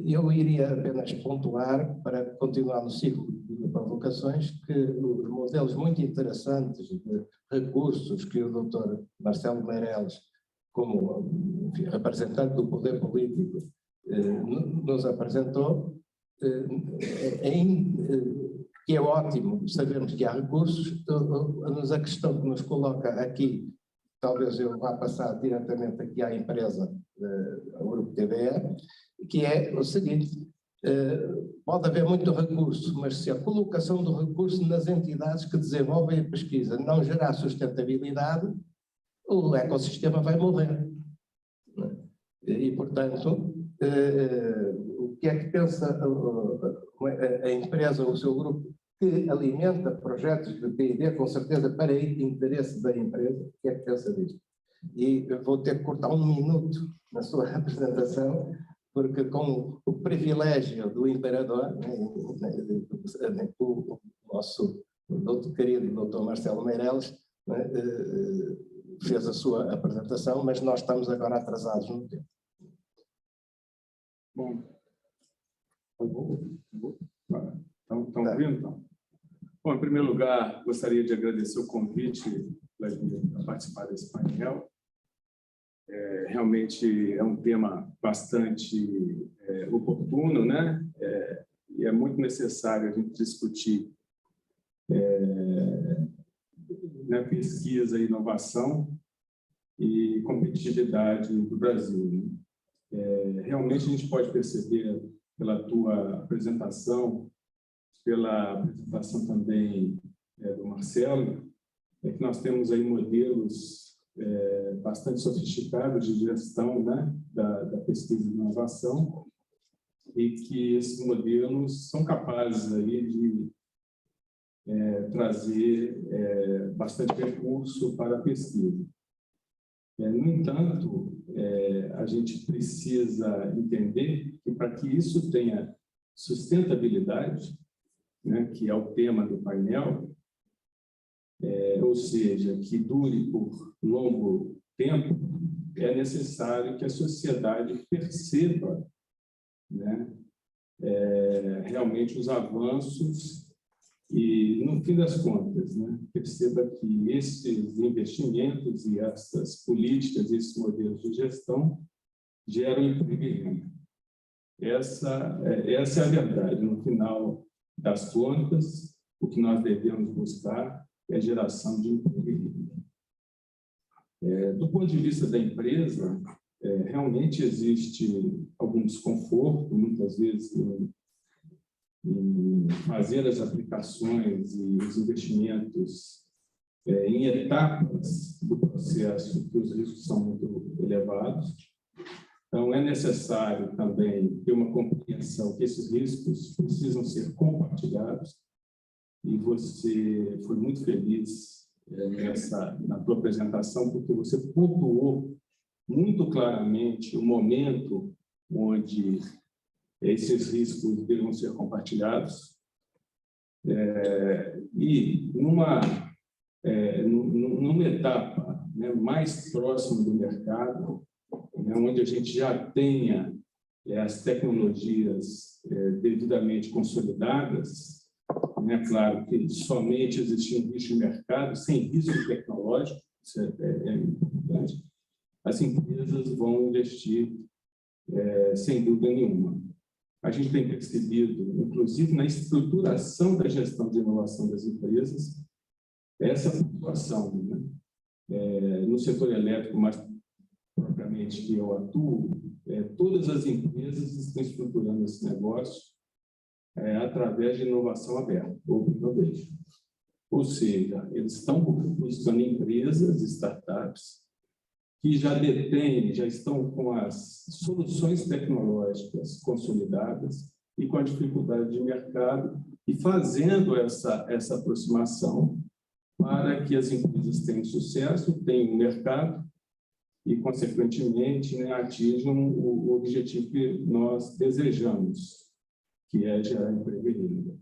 Eu iria apenas pontuar, para continuar no ciclo de provocações, que os modelos muito interessantes de recursos que o Dr. Marcelo Meireles, como enfim, representante do poder político, nos apresentou, que é ótimo sabermos que há recursos, mas a questão que nos coloca aqui, talvez eu vá passar diretamente aqui à empresa, ao Grupo TVE, que é o seguinte: pode haver muito recurso, mas se a colocação do recurso nas entidades que desenvolvem a pesquisa não gerar sustentabilidade, o ecossistema vai morrer. E, portanto, o que é que pensa a empresa, o seu grupo, que alimenta projetos de P&D, com certeza para interesse da empresa, o que é que pensa disto? E eu vou ter que cortar 1 minuto na sua apresentação, porque com o privilégio do imperador, o nosso doutor querido doutor Marcelo Meireles fez a sua apresentação, mas nós estamos agora atrasados no tempo. Bom, estão ouvindo? Então? Bom, em primeiro lugar, gostaria de agradecer o convite para participar desse painel. Realmente é um tema bastante oportuno, né? E é muito necessário a gente discutir pesquisa, inovação e competitividade do Brasil, né? Realmente a gente pode perceber pela tua apresentação, pela apresentação também do Marcelo, que nós temos aí modelos bastante sofisticados de gestão, né, da pesquisa e inovação, e que esses modelos são capazes aí de trazer bastante recurso para a pesquisa. No entanto, a gente precisa entender que, para que isso tenha sustentabilidade, né, que é o tema do painel, ou seja, que dure por longo tempo, é necessário que a sociedade perceba, né, realmente os avanços e, no fim das contas, né, perceba que esses investimentos e essas políticas, esses modelos de gestão geram emprego e renda. Essa é a verdade. No final das contas, o que nós devemos buscar é a geração de emprego e renda. Do ponto de vista da empresa, realmente existe algum desconforto, muitas vezes, em fazer as aplicações e os investimentos em etapas do processo que os riscos são muito elevados. Então, é necessário também ter uma compreensão que esses riscos precisam ser compartilhados, e você foi muito feliz na tua apresentação, porque você pontuou muito claramente o momento onde esses riscos devem ser compartilhados, e numa etapa, né, mais próxima do mercado, né, onde a gente já tenha as tecnologias devidamente consolidadas, né, claro que somente existe um risco de mercado, sem risco tecnológico, isso é importante, as empresas vão investir sem dúvida nenhuma. A gente tem percebido, inclusive na estruturação da gestão de inovação das empresas, essa flutuação, né? No setor elétrico, mais propriamente que eu atuo, todas as empresas estão estruturando esse negócio através de inovação aberta, Open Innovation. Ou seja, eles estão buscando empresas, startups, que já detêm, já estão com as soluções tecnológicas consolidadas e com a dificuldade de mercado, e fazendo essa aproximação para que as empresas tenham sucesso, tenham mercado e, consequentemente, né, atinjam o objetivo que nós desejamos, que é gerar emprego e renda.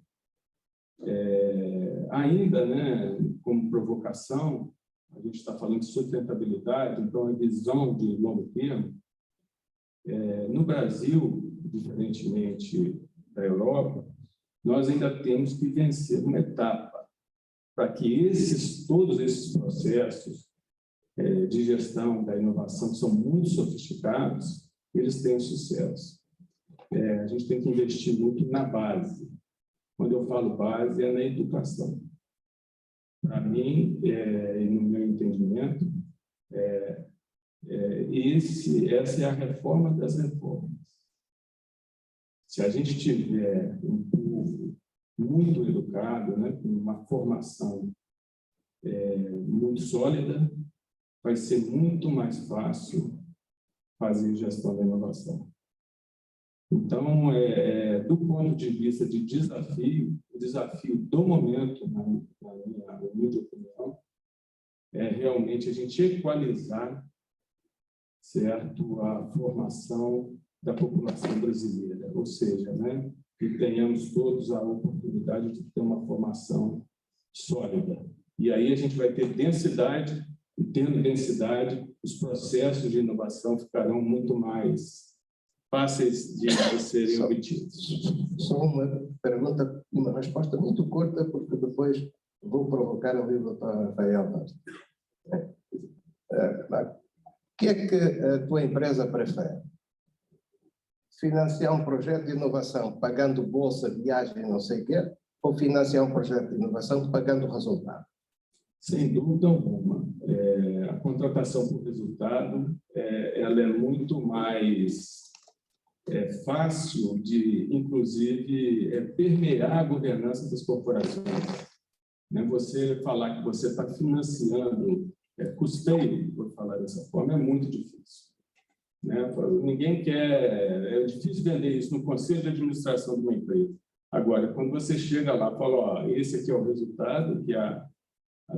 Ainda, né, como provocação, a gente está falando de sustentabilidade, então a visão de longo termo. No Brasil, diferentemente da Europa, nós ainda temos que vencer uma etapa para que todos esses processos de gestão da inovação, que são muito sofisticados, eles tenham sucesso. A gente tem que investir muito na base. Quando eu falo base, é na educação. Para mim, e no meu entendimento, essa é a reforma das reformas. Se a gente tiver um povo muito educado, né, com uma formação muito sólida, vai ser muito mais fácil fazer gestão da inovação. Então, do ponto de vista de desafio, o desafio do momento, na minha humilde opinião, é realmente a gente equalizar, certo, a formação da população brasileira, ou seja, né, que tenhamos todos a oportunidade de ter uma formação sólida. E aí a gente vai ter densidade, e tendo densidade, os processos de inovação ficarão muito mais fáceis de serem obtidos. Só uma pergunta e uma resposta muito curta, porque depois vou provocar o livro para Rafael. O que é que a tua empresa prefere? Financiar um projeto de inovação pagando bolsa, viagem, não sei o quê, ou financiar um projeto de inovação pagando resultado? Sem dúvida alguma. A contratação por resultado ela é muito mais fácil de, inclusive, permear a governança das corporações. Você falar que você está financiando custeio, por falar dessa forma, é muito difícil. né? Ninguém quer, é difícil vender isso no conselho de administração de uma empresa. Agora, quando você chega lá e fala, ó, esse aqui é o resultado que a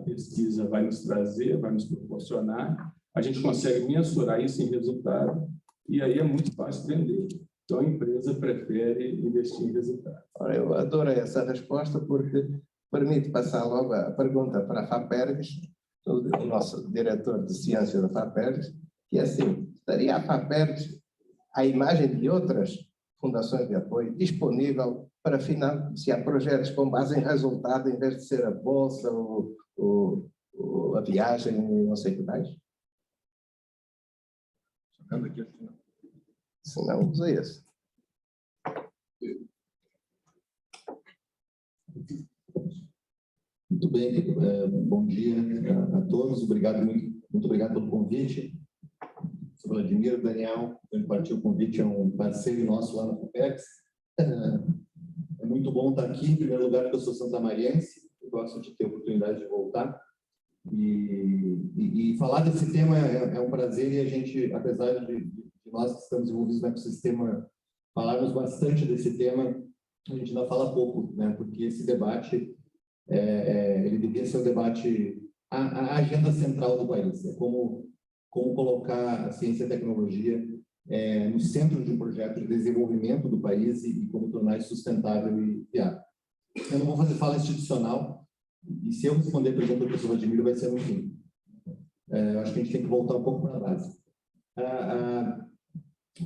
pesquisa vai nos trazer, vai nos proporcionar, a gente consegue mensurar isso em resultado, e aí é muito fácil vender. Então, a empresa prefere investir em resultado. Ora, eu adorei essa resposta, porque permite passar logo a pergunta para a FAPERGS, o nosso diretor de ciência da FAPERGS, que é assim, estaria a FAPERGS, à imagem de outras fundações de apoio, disponível para financiar projetos com base em resultado, em vez de ser a bolsa ou a viagem, não sei o que mais? Se não, usa esse. Muito bem, bom dia a todos, muito obrigado pelo convite. Sou Vladimir, Daniel, partiu o convite, é um parceiro nosso lá na FAPERGS. É muito bom estar aqui, em primeiro lugar, porque eu sou santamariense, eu gosto de ter a oportunidade de voltar. E falar desse tema é um prazer, e a gente, apesar de nós que estamos envolvidos no ecossistema falarmos bastante desse tema, a gente ainda fala pouco, né? Porque esse debate, ele devia ser o debate, a agenda central do país, é como colocar a ciência e a tecnologia no centro de um projeto de desenvolvimento do país e como tornar isso sustentável e viável. Eu não vou fazer fala institucional, e se eu responder a pergunta do professor Vladimir, vai ser no fim. Eu acho que a gente tem que voltar um pouco para a base.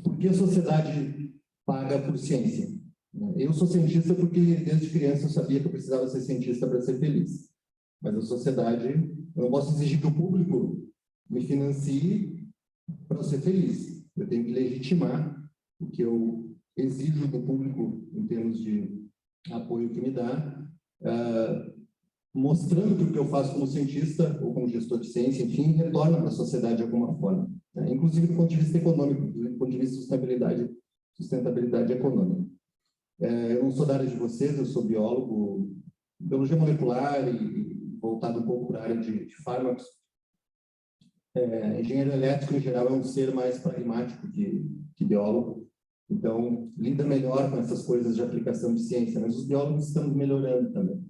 Por que a sociedade paga por ciência? Eu sou cientista porque desde criança eu sabia que eu precisava ser cientista para ser feliz. Mas a sociedade, eu não posso exigir que o público me financie para ser feliz. Eu tenho que legitimar o que eu exijo do público em termos de apoio que me dá, mostrando que o que eu faço como cientista ou como gestor de ciência, enfim, retorna para a sociedade de alguma forma, né? Inclusive do ponto de vista econômico, do ponto de vista de sustentabilidade econômica. Eu não sou da área de vocês, eu sou biólogo, biologia molecular e voltado um pouco para a área de fármacos. Engenheiro elétrico, em geral, é um ser mais pragmático que biólogo, então lida melhor com essas coisas de aplicação de ciência, mas os biólogos estamos melhorando também.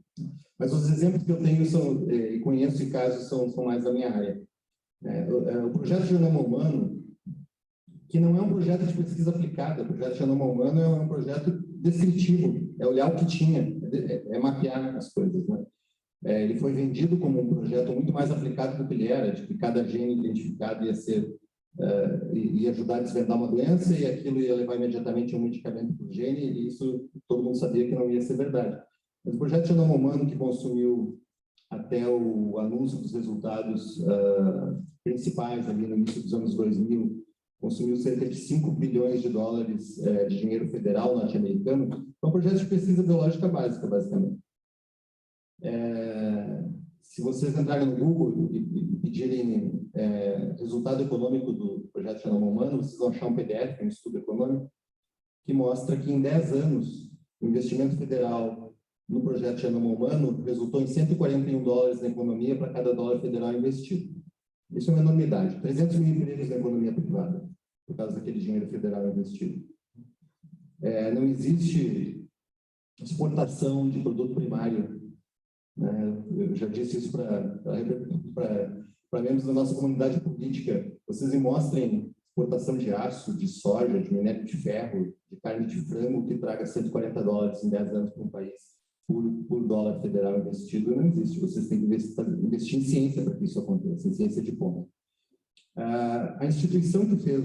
Mas os exemplos que eu tenho e conheço de casos são mais da minha área. O projeto Genoma Humano, que não é um projeto de pesquisa aplicada, o projeto Genoma Humano é um projeto descritivo, é olhar o que tinha, é mapear as coisas, né? Ele foi vendido como um projeto muito mais aplicado do que ele era, de que cada gene identificado ia ajudar a desvendar uma doença e aquilo ia levar imediatamente um medicamento para o gene, e isso todo mundo sabia que não ia ser verdade. Mas o projeto Genoma Humano, que consumiu até o anúncio dos resultados principais ali no início dos anos 2000, consumiu cerca de 5 bilhões de dólares de dinheiro federal norte-americano, é um projeto de pesquisa biológica básica, basicamente. Se vocês entrarem no Google e pedirem resultado econômico do projeto Genoma Humano, vocês vão achar um PDF, um estudo econômico, que mostra que em 10 anos, o investimento federal no projeto Genoma Humano resultou em 141 dólares na economia para cada dólar federal investido. Isso é uma enormidade. 300 mil empregos na economia privada, por causa daquele dinheiro federal investido. Não existe exportação de produto primário. Eu já disse isso para membros da nossa comunidade política. Vocês me mostrem exportação de aço, de soja, de minério de ferro, de carne de frango que traga 140 dólares em 10 anos para um país por dólar federal investido. Não existe. Vocês têm que investir em ciência para que isso aconteça, em ciência de ponta. A instituição que fez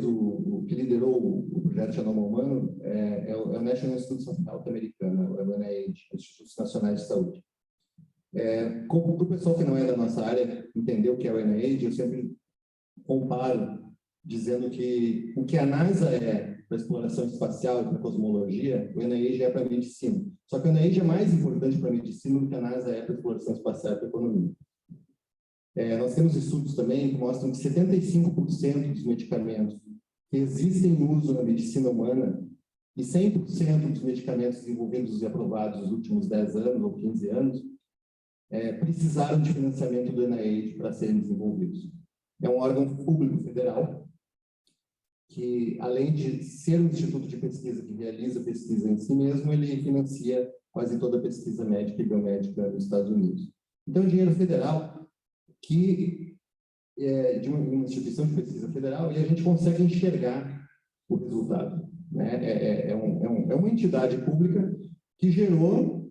que liderou o projeto Genoma Humano é o National Institute of Health americano, o NIH, Institutos Nacionais de Saúde. Para o pessoal que não é da nossa área entender o que é o NIH, eu sempre comparo dizendo que o que a NASA é para exploração espacial e para cosmologia, o NIH é para medicina. Só que o NIH é mais importante para medicina do que a NASA é para exploração espacial e para economia. Nós temos estudos também que mostram que 75% dos medicamentos que existem em uso na medicina humana e 100% dos medicamentos desenvolvidos e aprovados nos últimos 10 anos ou 15 anos precisaram de financiamento do NIH para serem desenvolvidos. É um órgão público federal que, além de ser um instituto de pesquisa que realiza pesquisa em si mesmo, ele financia quase toda a pesquisa médica e biomédica dos Estados Unidos. Então, dinheiro federal que é de uma instituição de pesquisa federal, e a gente consegue enxergar o resultado, né? É uma entidade pública que gerou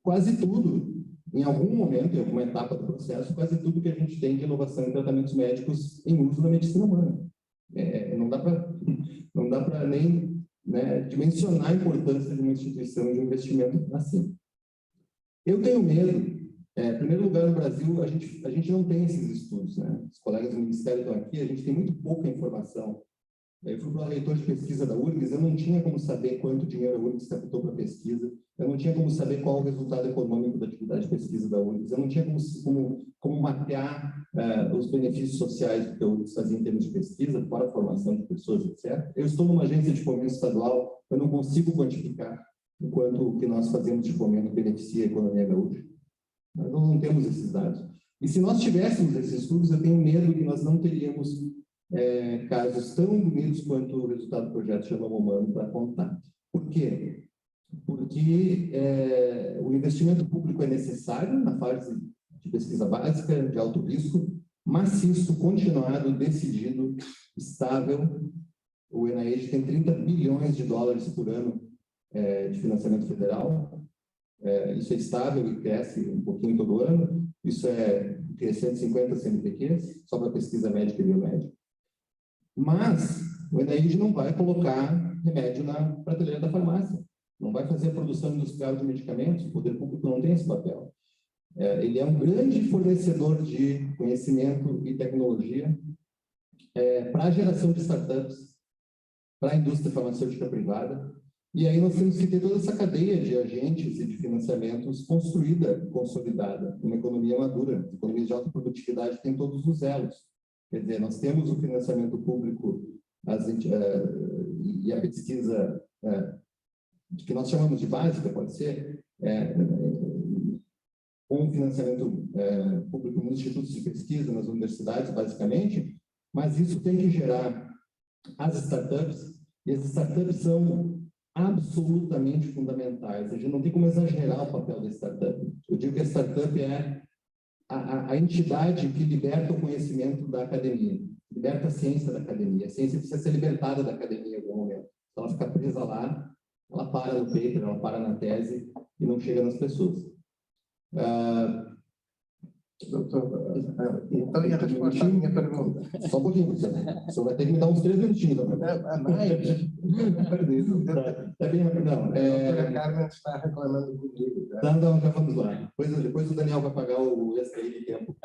quase tudo, em algum momento, em alguma etapa do processo, quase tudo que a gente tem de inovação em tratamentos médicos em uso na medicina humana. Não dá para nem, né, dimensionar a importância de uma instituição de um investimento assim. Eu tenho medo. Em primeiro lugar, no Brasil, a gente não tem esses estudos, né? Os colegas do Ministério estão aqui, a gente tem muito pouca informação. Eu fui para o reitor de pesquisa da URGS, eu não tinha como saber quanto dinheiro a URGS captou para pesquisa, eu não tinha como saber qual o resultado econômico da atividade de pesquisa da URGS, eu não tinha como mapear os benefícios sociais do que a URGS fazia em termos de pesquisa, fora a formação de pessoas, etc. Eu estou numa agência de fomento estadual, eu não consigo quantificar o quanto o que nós fazemos de fomento beneficia a economia gaúcha. Nós não temos esses dados. E se nós tivéssemos esses estudos, eu tenho medo que nós não teríamos casos tão bonitos quanto o resultado do projeto Genoma Humano para contar. Por quê? Porque o investimento público é necessário na fase de pesquisa básica, de alto risco, maciço, continuado, decidido, estável. O NIH tem 30 bilhões de dólares por ano de financiamento federal. Isso é estável e cresce um pouquinho todo ano. Isso é 150 CNPqs, só para pesquisa médica e biomédica. Mas o NIH não vai colocar remédio na prateleira da farmácia, não vai fazer a produção industrial de medicamentos, o poder público não tem esse papel. Ele é um grande fornecedor de conhecimento e tecnologia para a geração de startups, para a indústria farmacêutica privada. E aí nós temos que ter toda essa cadeia de agentes e de financiamentos construída, consolidada, uma economia madura. A economia de alta produtividade tem todos os elos. Quer dizer, nós temos o financiamento público e a pesquisa que nós chamamos de básica, pode ser, com financiamento público nos institutos de pesquisa, nas universidades, basicamente, mas isso tem que gerar as startups, e as startups são absolutamente fundamentais. A gente não tem como exagerar o papel da startup. Eu digo que a startup é a entidade que liberta o conhecimento da academia, liberta a ciência da academia. A ciência precisa ser libertada da academia em algum momento. Se ela ficar presa lá, ela para no paper, ela para na tese e não chega nas pessoas. Doutor, então, e a resposta à minha pergunta? Só um pouquinho, você vai ter que me dar uns 3 minutinhos. Perdido. Tá bem, não. A Carmen está reclamando comigo. Não, já vamos lá. Depois o Daniel vai pagar o extra aí de tempo.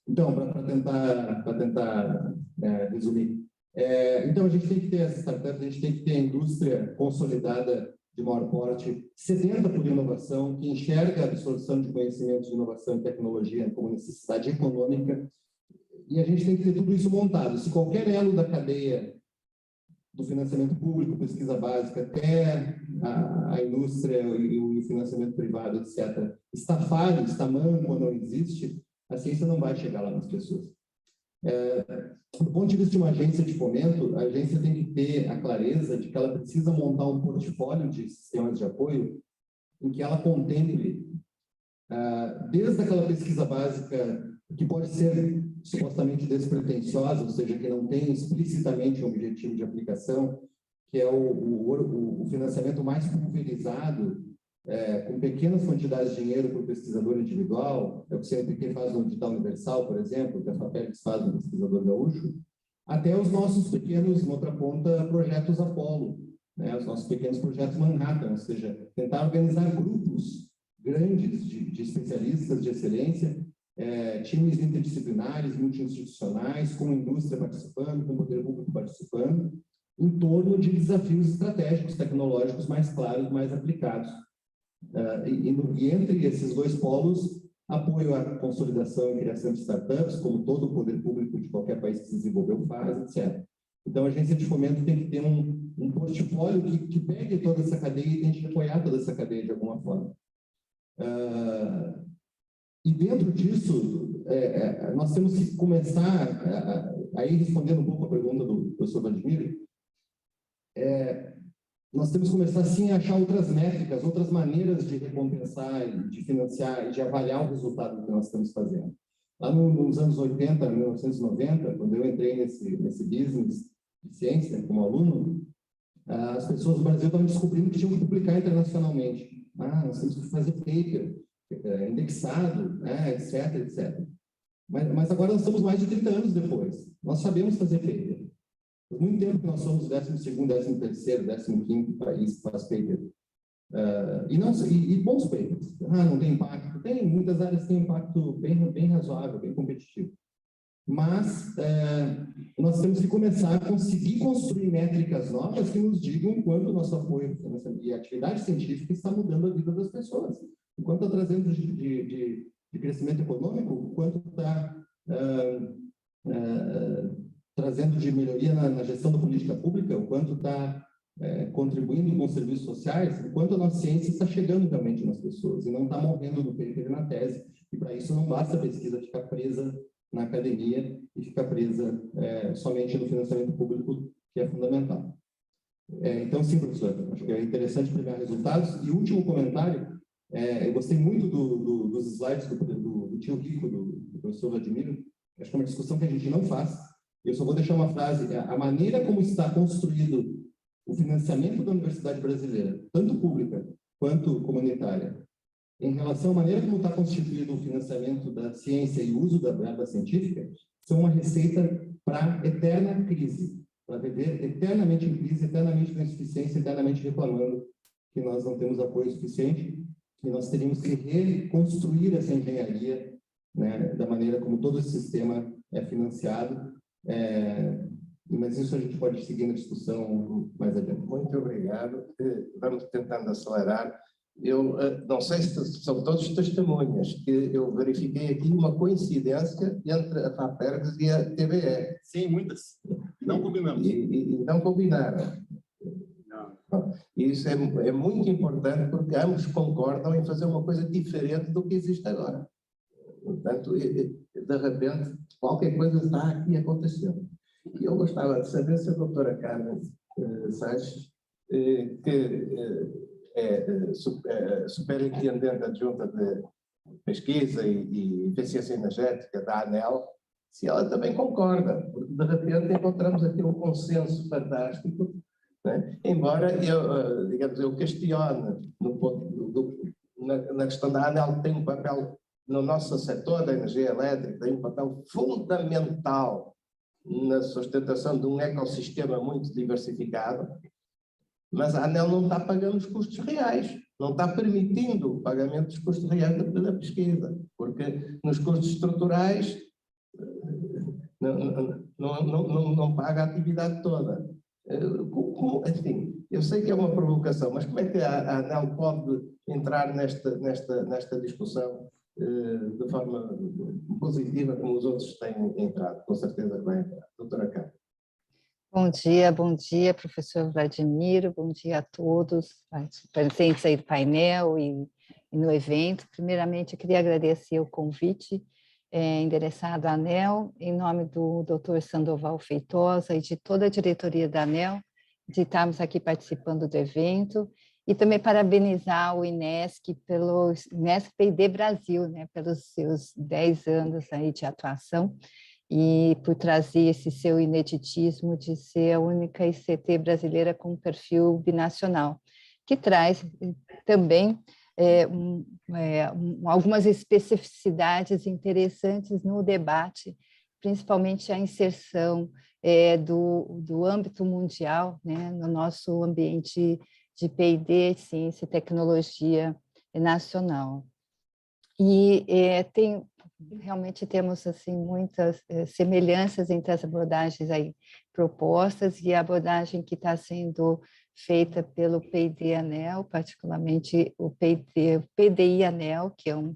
Então, para tentar resumir. Então, a gente tem que ter essa startup, a gente tem que ter a indústria consolidada de maior porte, sedenta por inovação, que enxerga a absorção de conhecimentos de inovação e tecnologia como necessidade econômica, e a gente tem que ter tudo isso montado. Se qualquer elo da cadeia do financiamento público, pesquisa básica, até a indústria e o financiamento privado, etc., está falho, está manco ou não existe, a ciência não vai chegar lá nas pessoas. Do ponto de vista de uma agência de fomento, a agência tem que ter a clareza de que ela precisa montar um portfólio de sistemas de apoio em que ela contemple, desde aquela pesquisa básica que pode ser supostamente despretensiosa, ou seja, que não tem explicitamente um objetivo de aplicação, que é o financiamento mais pulverizado, com pequenas quantidades de dinheiro para o pesquisador individual, é o que o CNPq faz no Digital Universal, por exemplo, que a FAPERGS faz no pesquisador gaúcho, até os nossos pequenos, na outra ponta, projetos Apollo, né? Os nossos pequenos projetos Manhattan, ou seja, tentar organizar grupos grandes de especialistas de excelência, times interdisciplinares, multi-institucionais, com a indústria participando, com o poder público participando, em torno de desafios estratégicos, tecnológicos mais claros, mais aplicados. E entre esses dois polos, apoio à consolidação e criação de startups, como todo o poder público de qualquer país que se desenvolveu faz, etc. Então, a agência de fomento tem que ter um portfólio que pegue toda essa cadeia e tente apoiar toda essa cadeia de alguma forma. E dentro disso, nós temos que começar, aí respondendo um pouco a pergunta do professor Vladimir, nós temos que começar, sim, a achar outras métricas, outras maneiras de recompensar, de financiar e de avaliar o resultado que nós estamos fazendo. Lá nos anos 80, 1990, quando eu entrei nesse business de ciência como aluno, as pessoas do Brasil estavam descobrindo que tinham que publicar internacionalmente. Nós temos que fazer paper, indexado, etc, etc. Mas agora nós estamos mais de 30 anos depois. Nós sabemos fazer paper. Por muito tempo que nós somos o 12º, 13º, 15º país que faz paper. E bons papers. Não tem impacto. Tem, muitas áreas têm impacto bem razoável, bem competitivo. Mas nós temos que começar a conseguir construir métricas novas que nos digam quanto o nosso apoio e atividade científica está mudando a vida das pessoas. O quanto está trazendo de crescimento econômico, o quanto está trazendo de melhoria na gestão da política pública, o quanto está contribuindo com serviços sociais, o quanto a nossa ciência está chegando realmente nas pessoas e não está morrendo no paper e na tese. E para isso não basta a pesquisa ficar presa na academia e ficar presa somente no financiamento público, que é fundamental. Então, sim, professor, acho que é interessante pegar resultados. E o último comentário, eu gostei muito dos slides do tio Rico, do professor Vladimir. Acho que é uma discussão que a gente não faz. Eu só vou deixar uma frase. A maneira como está construído o financiamento da universidade brasileira, tanto pública quanto comunitária, em relação à maneira como está constituído o financiamento da ciência e o uso da verba científica, são uma receita para eterna crise, para viver eternamente em crise, eternamente com insuficiência, eternamente reclamando que nós não temos apoio suficiente, e nós teríamos que reconstruir essa engenharia, né, da maneira como todo esse sistema é financiado. Mas isso a gente pode seguir na discussão mais adiante. Muito obrigado. Vamos tentando acelerar. Eu não sei se são todos testemunhas, que eu verifiquei aqui uma coincidência entre a FAPERGS e a TBE. Sim, muitas. Não combinamos. E não combinaram. Não. Isso é muito importante, porque ambos concordam em fazer uma coisa diferente do que existe agora. Portanto, de repente, qualquer coisa está aqui acontecendo. E eu gostava de saber se a doutora Carmen Sanches, que é superintendente adjunta de pesquisa e eficiência energética da ANEEL, se ela também concorda, porque de repente encontramos aqui um consenso fantástico, né? Embora eu questione na questão da ANEEL, que tem um papel no nosso setor da energia elétrica, tem um papel fundamental na sustentação de um ecossistema muito diversificado, mas a ANEEL não está pagando os custos reais, não está permitindo o pagamento dos custos reais da pesquisa, porque nos custos estruturais não paga a atividade toda. Enfim, eu sei que é uma provocação, mas como é que a ANEEL pode entrar nesta discussão de forma positiva, como os outros têm entrado? Com certeza que vai entrar. Doutora Carmen. Bom dia, professor Vladimir, bom dia a todos, presentes aí do painel e no evento. Primeiramente, eu queria agradecer o convite endereçado à ANEEL, em nome do Dr. Sandoval Feitosa e de toda a diretoria da ANEEL, de estarmos aqui participando do evento, e também parabenizar o INESC pelo INESC P&D Brasil, né, pelos seus 10 anos aí de atuação e por trazer esse seu ineditismo de ser a única ICT brasileira com perfil binacional, que traz também algumas especificidades interessantes no debate, principalmente a inserção do âmbito mundial, né, no nosso ambiente de P&D, ciência e tecnologia nacional. E realmente temos assim, muitas semelhanças entre as abordagens aí propostas e a abordagem que está sendo feita pelo P&D ANEEL, particularmente o PDI ANEEL, que é um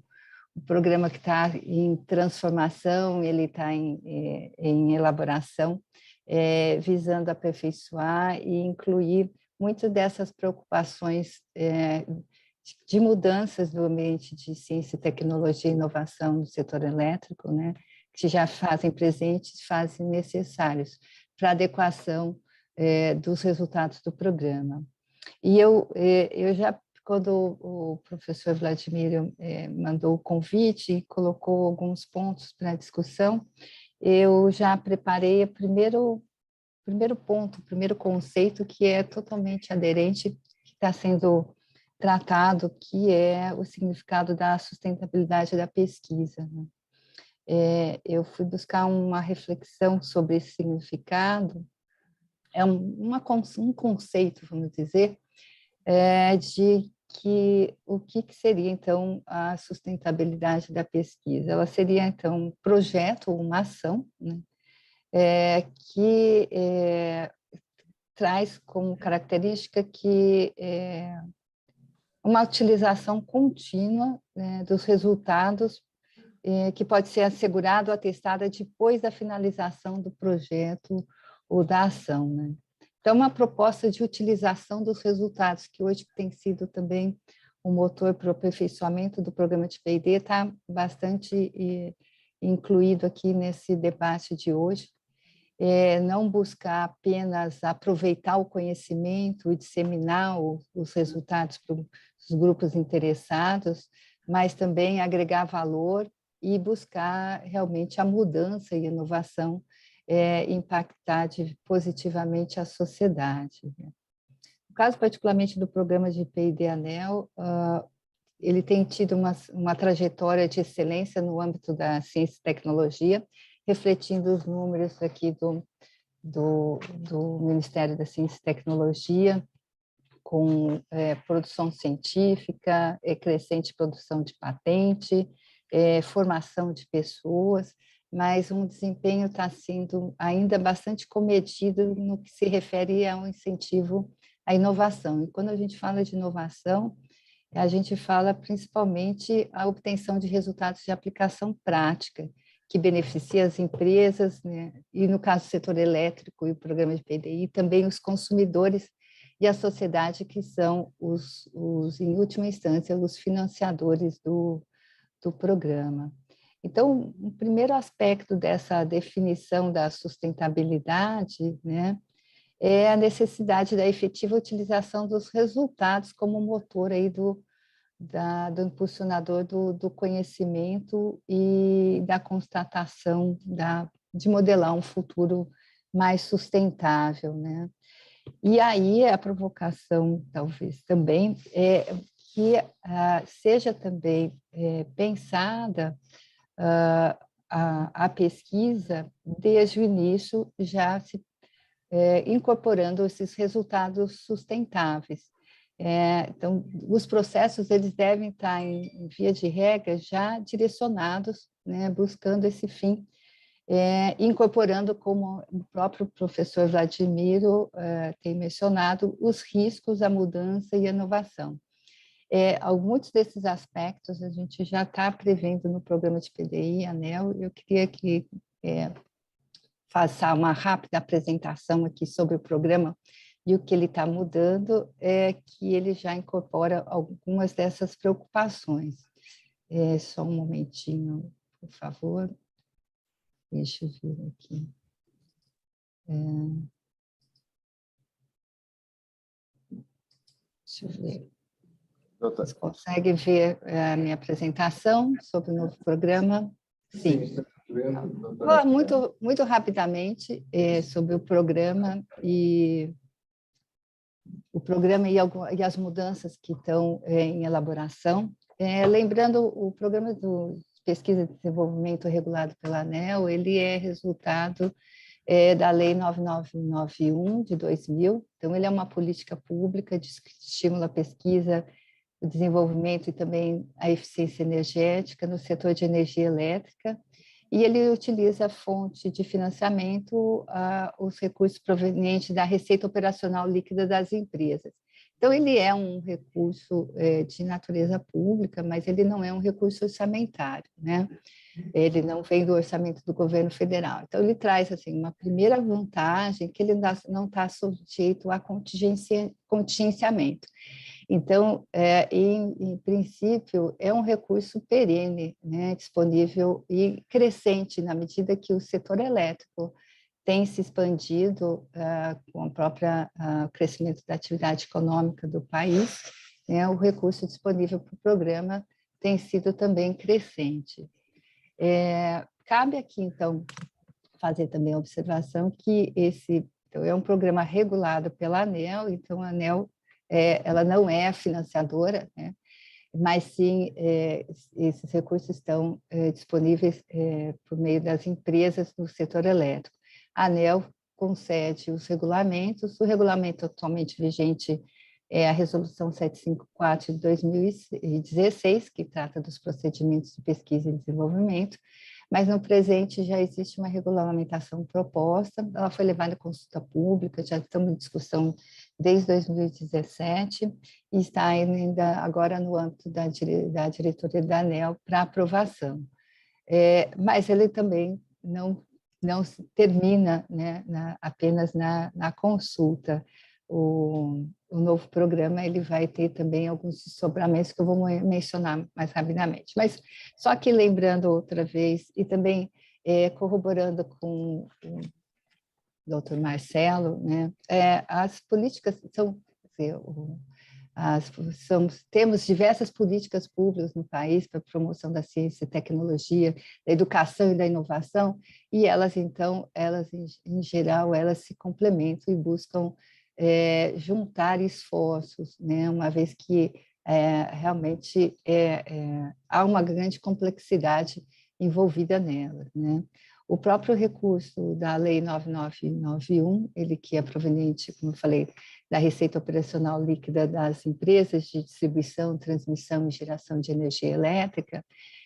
programa que está em transformação, ele está em elaboração, visando aperfeiçoar e incluir muitas dessas preocupações de mudanças no ambiente de ciência, tecnologia e inovação no setor elétrico, né, que já fazem presentes, fazem necessários para a adequação dos resultados do programa. E eu já, quando o professor Vladimir mandou o convite e colocou alguns pontos para a discussão, eu já preparei o primeiro ponto, o primeiro conceito que é totalmente aderente, que está sendo tratado, que é o significado da sustentabilidade da pesquisa, né? Eu fui buscar uma reflexão sobre esse significado, um conceito, vamos dizer, de que o que seria, então, a sustentabilidade da pesquisa. Ela seria, então, um projeto, uma ação, né, que traz como característica que uma utilização contínua, né, dos resultados que pode ser assegurado, atestada depois da finalização do projeto ou da ação, né? Então, uma proposta de utilização dos resultados, que hoje tem sido também um motor para o aperfeiçoamento do programa de P&D, está bastante incluído aqui nesse debate de hoje. Não buscar apenas aproveitar o conhecimento e disseminar os resultados para os grupos interessados, mas também agregar valor e buscar realmente a mudança e inovação, impactar positivamente a sociedade. No caso particularmente do programa de P&D ANEEL, ele tem tido uma trajetória de excelência no âmbito da ciência e tecnologia, refletindo os números aqui do Ministério da Ciência e Tecnologia, com produção científica, crescente produção de patente, formação de pessoas, mas um desempenho está sendo ainda bastante comedido no que se refere ao incentivo à inovação. E quando a gente fala de inovação, a gente fala principalmente a obtenção de resultados de aplicação prática, que beneficia as empresas, né, e no caso do setor elétrico e o programa de PDI, também os consumidores e a sociedade, que são em última instância, os financiadores do programa. Então, o primeiro aspecto dessa definição da sustentabilidade, né, é a necessidade da efetiva utilização dos resultados como motor aí do impulsionador do conhecimento e da constatação de modelar um futuro mais sustentável, né? E aí a provocação, talvez, também, é que seja também pensada a pesquisa desde o início, já se incorporando esses resultados sustentáveis. Então, os processos eles devem estar, em via de regra, já direcionados, né, buscando esse fim, incorporando, como o próprio professor Vladimiro tem mencionado, os riscos, a mudança e a inovação. Muitos desses aspectos a gente já está prevendo no programa de PDI, ANEEL. Eu queria que faça uma rápida apresentação aqui sobre o programa e o que ele está mudando, que ele já incorpora algumas dessas preocupações. Só um momentinho, por favor. Deixa eu ver aqui. Deixa eu ver. Você consegue ver a minha apresentação sobre o novo programa? Sim. Muito, muito rapidamente sobre o programa e as mudanças que estão em elaboração. Lembrando, o programa de pesquisa e desenvolvimento regulado pela ANEEL, ele é resultado da Lei 9991 de 2000. Então, ele é uma política pública que estimula a pesquisa, o desenvolvimento e também a eficiência energética no setor de energia elétrica, e ele utiliza a fonte de financiamento, os recursos provenientes da receita operacional líquida das empresas. Então, ele é um recurso de natureza pública, mas ele não é um recurso orçamentário, né? Ele não vem do orçamento do governo federal. Então, ele traz assim, uma primeira vantagem, que ele não está sujeito a contingenciamento. Então, em princípio, é um recurso perene, né, disponível e crescente na medida que o setor elétrico tem se expandido com o próprio crescimento da atividade econômica do país, né, o recurso disponível para o programa tem sido também crescente. Cabe aqui, então, fazer também a observação que esse então, é um programa regulado pela ANEEL, então a ANEEL ela não é financiadora, né, mas sim esses recursos estão disponíveis por meio das empresas do setor elétrico. A ANEEL concede os regulamentos, o regulamento atualmente vigente é a Resolução 754 de 2016, que trata dos procedimentos de pesquisa e desenvolvimento, mas no presente já existe uma regulamentação proposta, ela foi levada à consulta pública, já estamos em discussão desde 2017 e está ainda agora no âmbito da diretoria da ANEEL para aprovação. Mas ele também não se termina, né, apenas na consulta. O novo programa ele vai ter também alguns desdobramentos que eu vou mencionar mais rapidamente. Mas só que lembrando outra vez, e também corroborando com o doutor Marcelo, né, as políticas são, temos diversas políticas públicas no país para a promoção da ciência e tecnologia, da educação e da inovação, e elas, então, em geral, elas se complementam e buscam juntar esforços, né, uma vez que realmente há uma grande complexidade envolvida nelas, né? O próprio recurso da Lei 9991, ele que é proveniente, como eu falei, da Receita Operacional Líquida das empresas de distribuição, transmissão e geração de energia elétrica,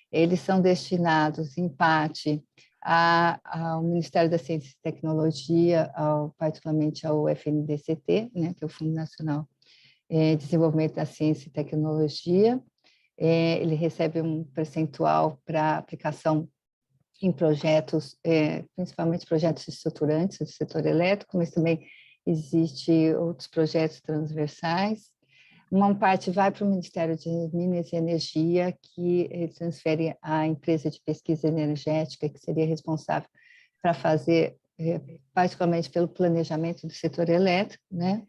eles são destinados, em parte, ao Ministério da Ciência e Tecnologia, particularmente ao FNDCT, né, que é o Fundo Nacional de Desenvolvimento da Ciência e Tecnologia. Ele recebe um percentual para aplicação em projetos, principalmente projetos estruturantes do setor elétrico, mas também existem outros projetos transversais. Uma parte vai para o Ministério de Minas e Energia, que transfere à empresa de pesquisa energética, que seria responsável para fazer, particularmente pelo planejamento do setor elétrico, né?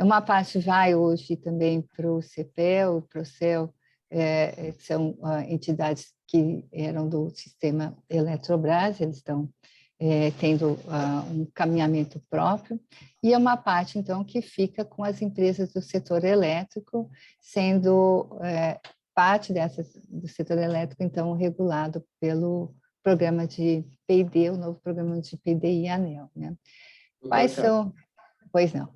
Uma parte vai hoje também para o CEPEL, o PROCEL, que são entidades que eram do sistema Eletrobras, eles estão tendo um caminhamento próprio, e é uma parte, então, que fica com as empresas do setor elétrico, sendo parte do setor elétrico, então, regulado pelo programa de P&D, o novo programa de P&D e ANEEL, né? Quais são... Pois não.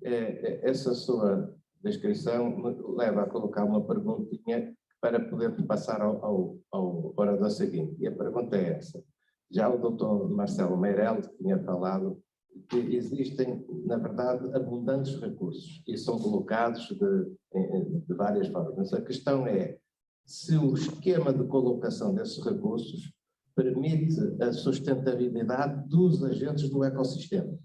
Essa sua descrição me leva a colocar uma perguntinha para poder passar ao orador seguinte. E a pergunta é essa. Já o doutor Marcelo Meirelles tinha falado que existem, na verdade, abundantes recursos e são colocados de várias formas. A questão é se o esquema de colocação desses recursos permite a sustentabilidade dos agentes do ecossistema.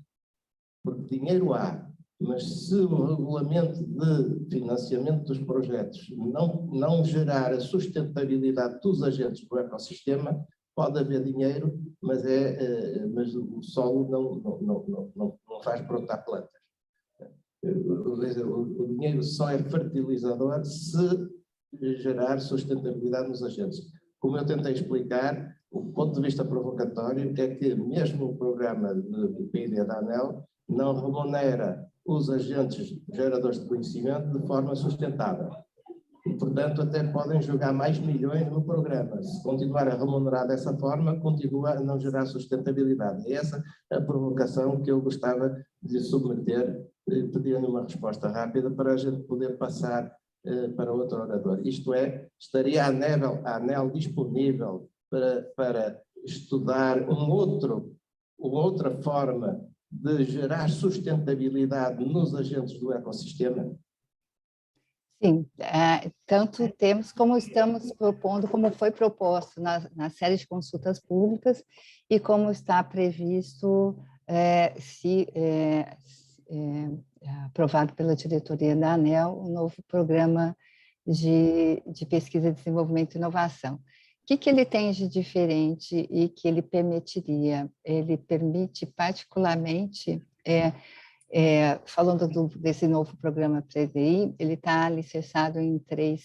Porque dinheiro há, mas se o regulamento de financiamento dos projetos não gerar a sustentabilidade dos agentes do ecossistema, pode haver dinheiro, mas o solo não faz brotar plantas. O dinheiro só é fertilizador se gerar sustentabilidade nos agentes. Como eu tentei explicar, o ponto de vista provocatório é que mesmo o programa de P&D da ANEEL não remunera os agentes geradores de conhecimento de forma sustentável. E, portanto, até podem jogar mais milhões no programa. Se continuar a remunerar dessa forma, continua a não gerar sustentabilidade. É essa a provocação que eu gostava de submeter, pedindo uma resposta rápida para a gente poder passar para outro orador. Isto é, estaria a ANEEL disponível para estudar uma outra forma de gerar sustentabilidade nos agentes do ecossistema? Sim, tanto temos como estamos propondo, como foi proposto na série de consultas públicas e como está previsto aprovado pela diretoria da ANEEL, o novo programa de pesquisa, desenvolvimento e inovação. O que ele tem de diferente e que ele permitiria? Ele permite particularmente, falando desse novo programa PDI, ele está alicerçado em 3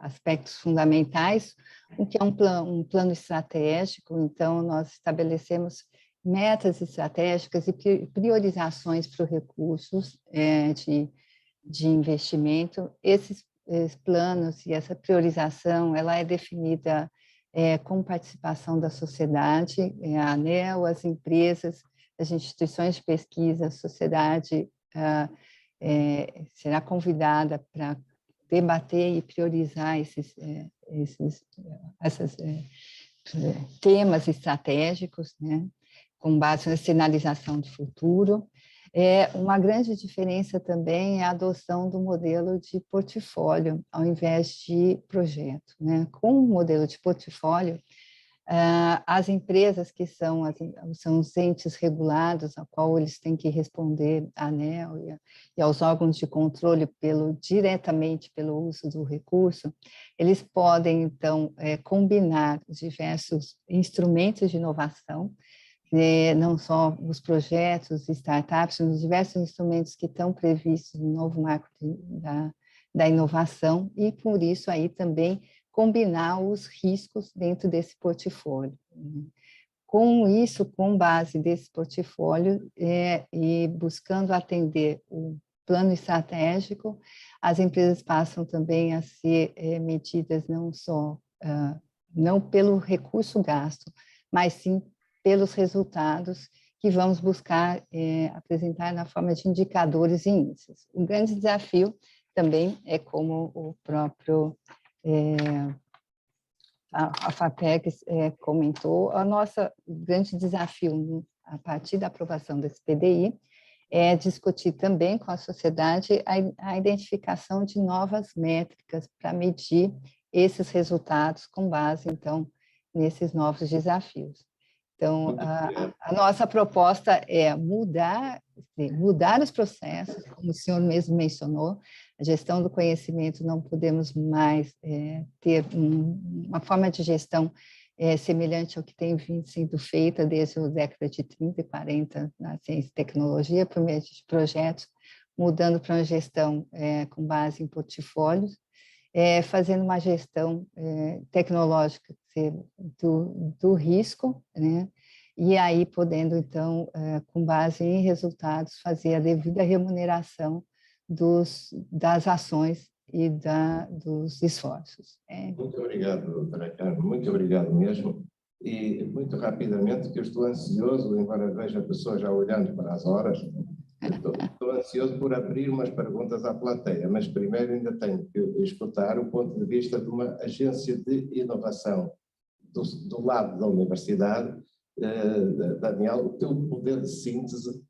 aspectos fundamentais, o que é um plano estratégico. Então, nós estabelecemos metas estratégicas e priorizações para os recursos de investimento. Esses planos e essa priorização, ela é definida com participação da sociedade, a ANEEL, as empresas, as instituições de pesquisa, a sociedade será convidada para debater e priorizar esses temas estratégicos, né, com base na sinalização de futuro. Uma grande diferença também é a adoção do modelo de portfólio, ao invés de projeto, né? Com o modelo de portfólio, as empresas que são os entes regulados, ao qual eles têm que responder à ANEEL e aos órgãos de controle diretamente pelo uso do recurso, eles podem, então, combinar diversos instrumentos de inovação, não só os projetos, startups, os diversos instrumentos que estão previstos no novo marco da inovação, e por isso aí também combinar os riscos dentro desse portfólio. Com isso, com base desse portfólio e buscando atender o plano estratégico, as empresas passam também a ser medidas não pelo recurso gasto, mas sim pelos resultados que vamos buscar apresentar na forma de indicadores e índices. O grande desafio também é, como o próprio a FAPEC comentou, o grande desafio a partir da aprovação desse PDI é discutir também com a sociedade a identificação de novas métricas para medir esses resultados com base, então, nesses novos desafios. Então, a nossa proposta é mudar os processos, como o senhor mesmo mencionou, a gestão do conhecimento, não podemos mais ter uma forma de gestão semelhante ao que tem sido feita desde a década de 30 e 40 na ciência e tecnologia, por meio de projetos, mudando para uma gestão com base em portfólios, fazendo uma gestão tecnológica do risco, né? E aí podendo, então, com base em resultados, fazer a devida remuneração das ações e dos esforços. Muito obrigado, doutora Carmen, muito obrigado mesmo. E, muito rapidamente, que eu estou ansioso, embora veja pessoas já olhando para as horas, estou ansioso por abrir umas perguntas à plateia, mas primeiro ainda tenho que escutar o ponto de vista de uma agência de inovação do lado da universidade. Daniel, o teu poder de síntese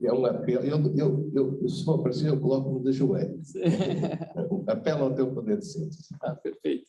é um apelo. Eu, se for preciso, eu coloco-me de joelhos. Apelo ao teu poder de síntese. Perfeito.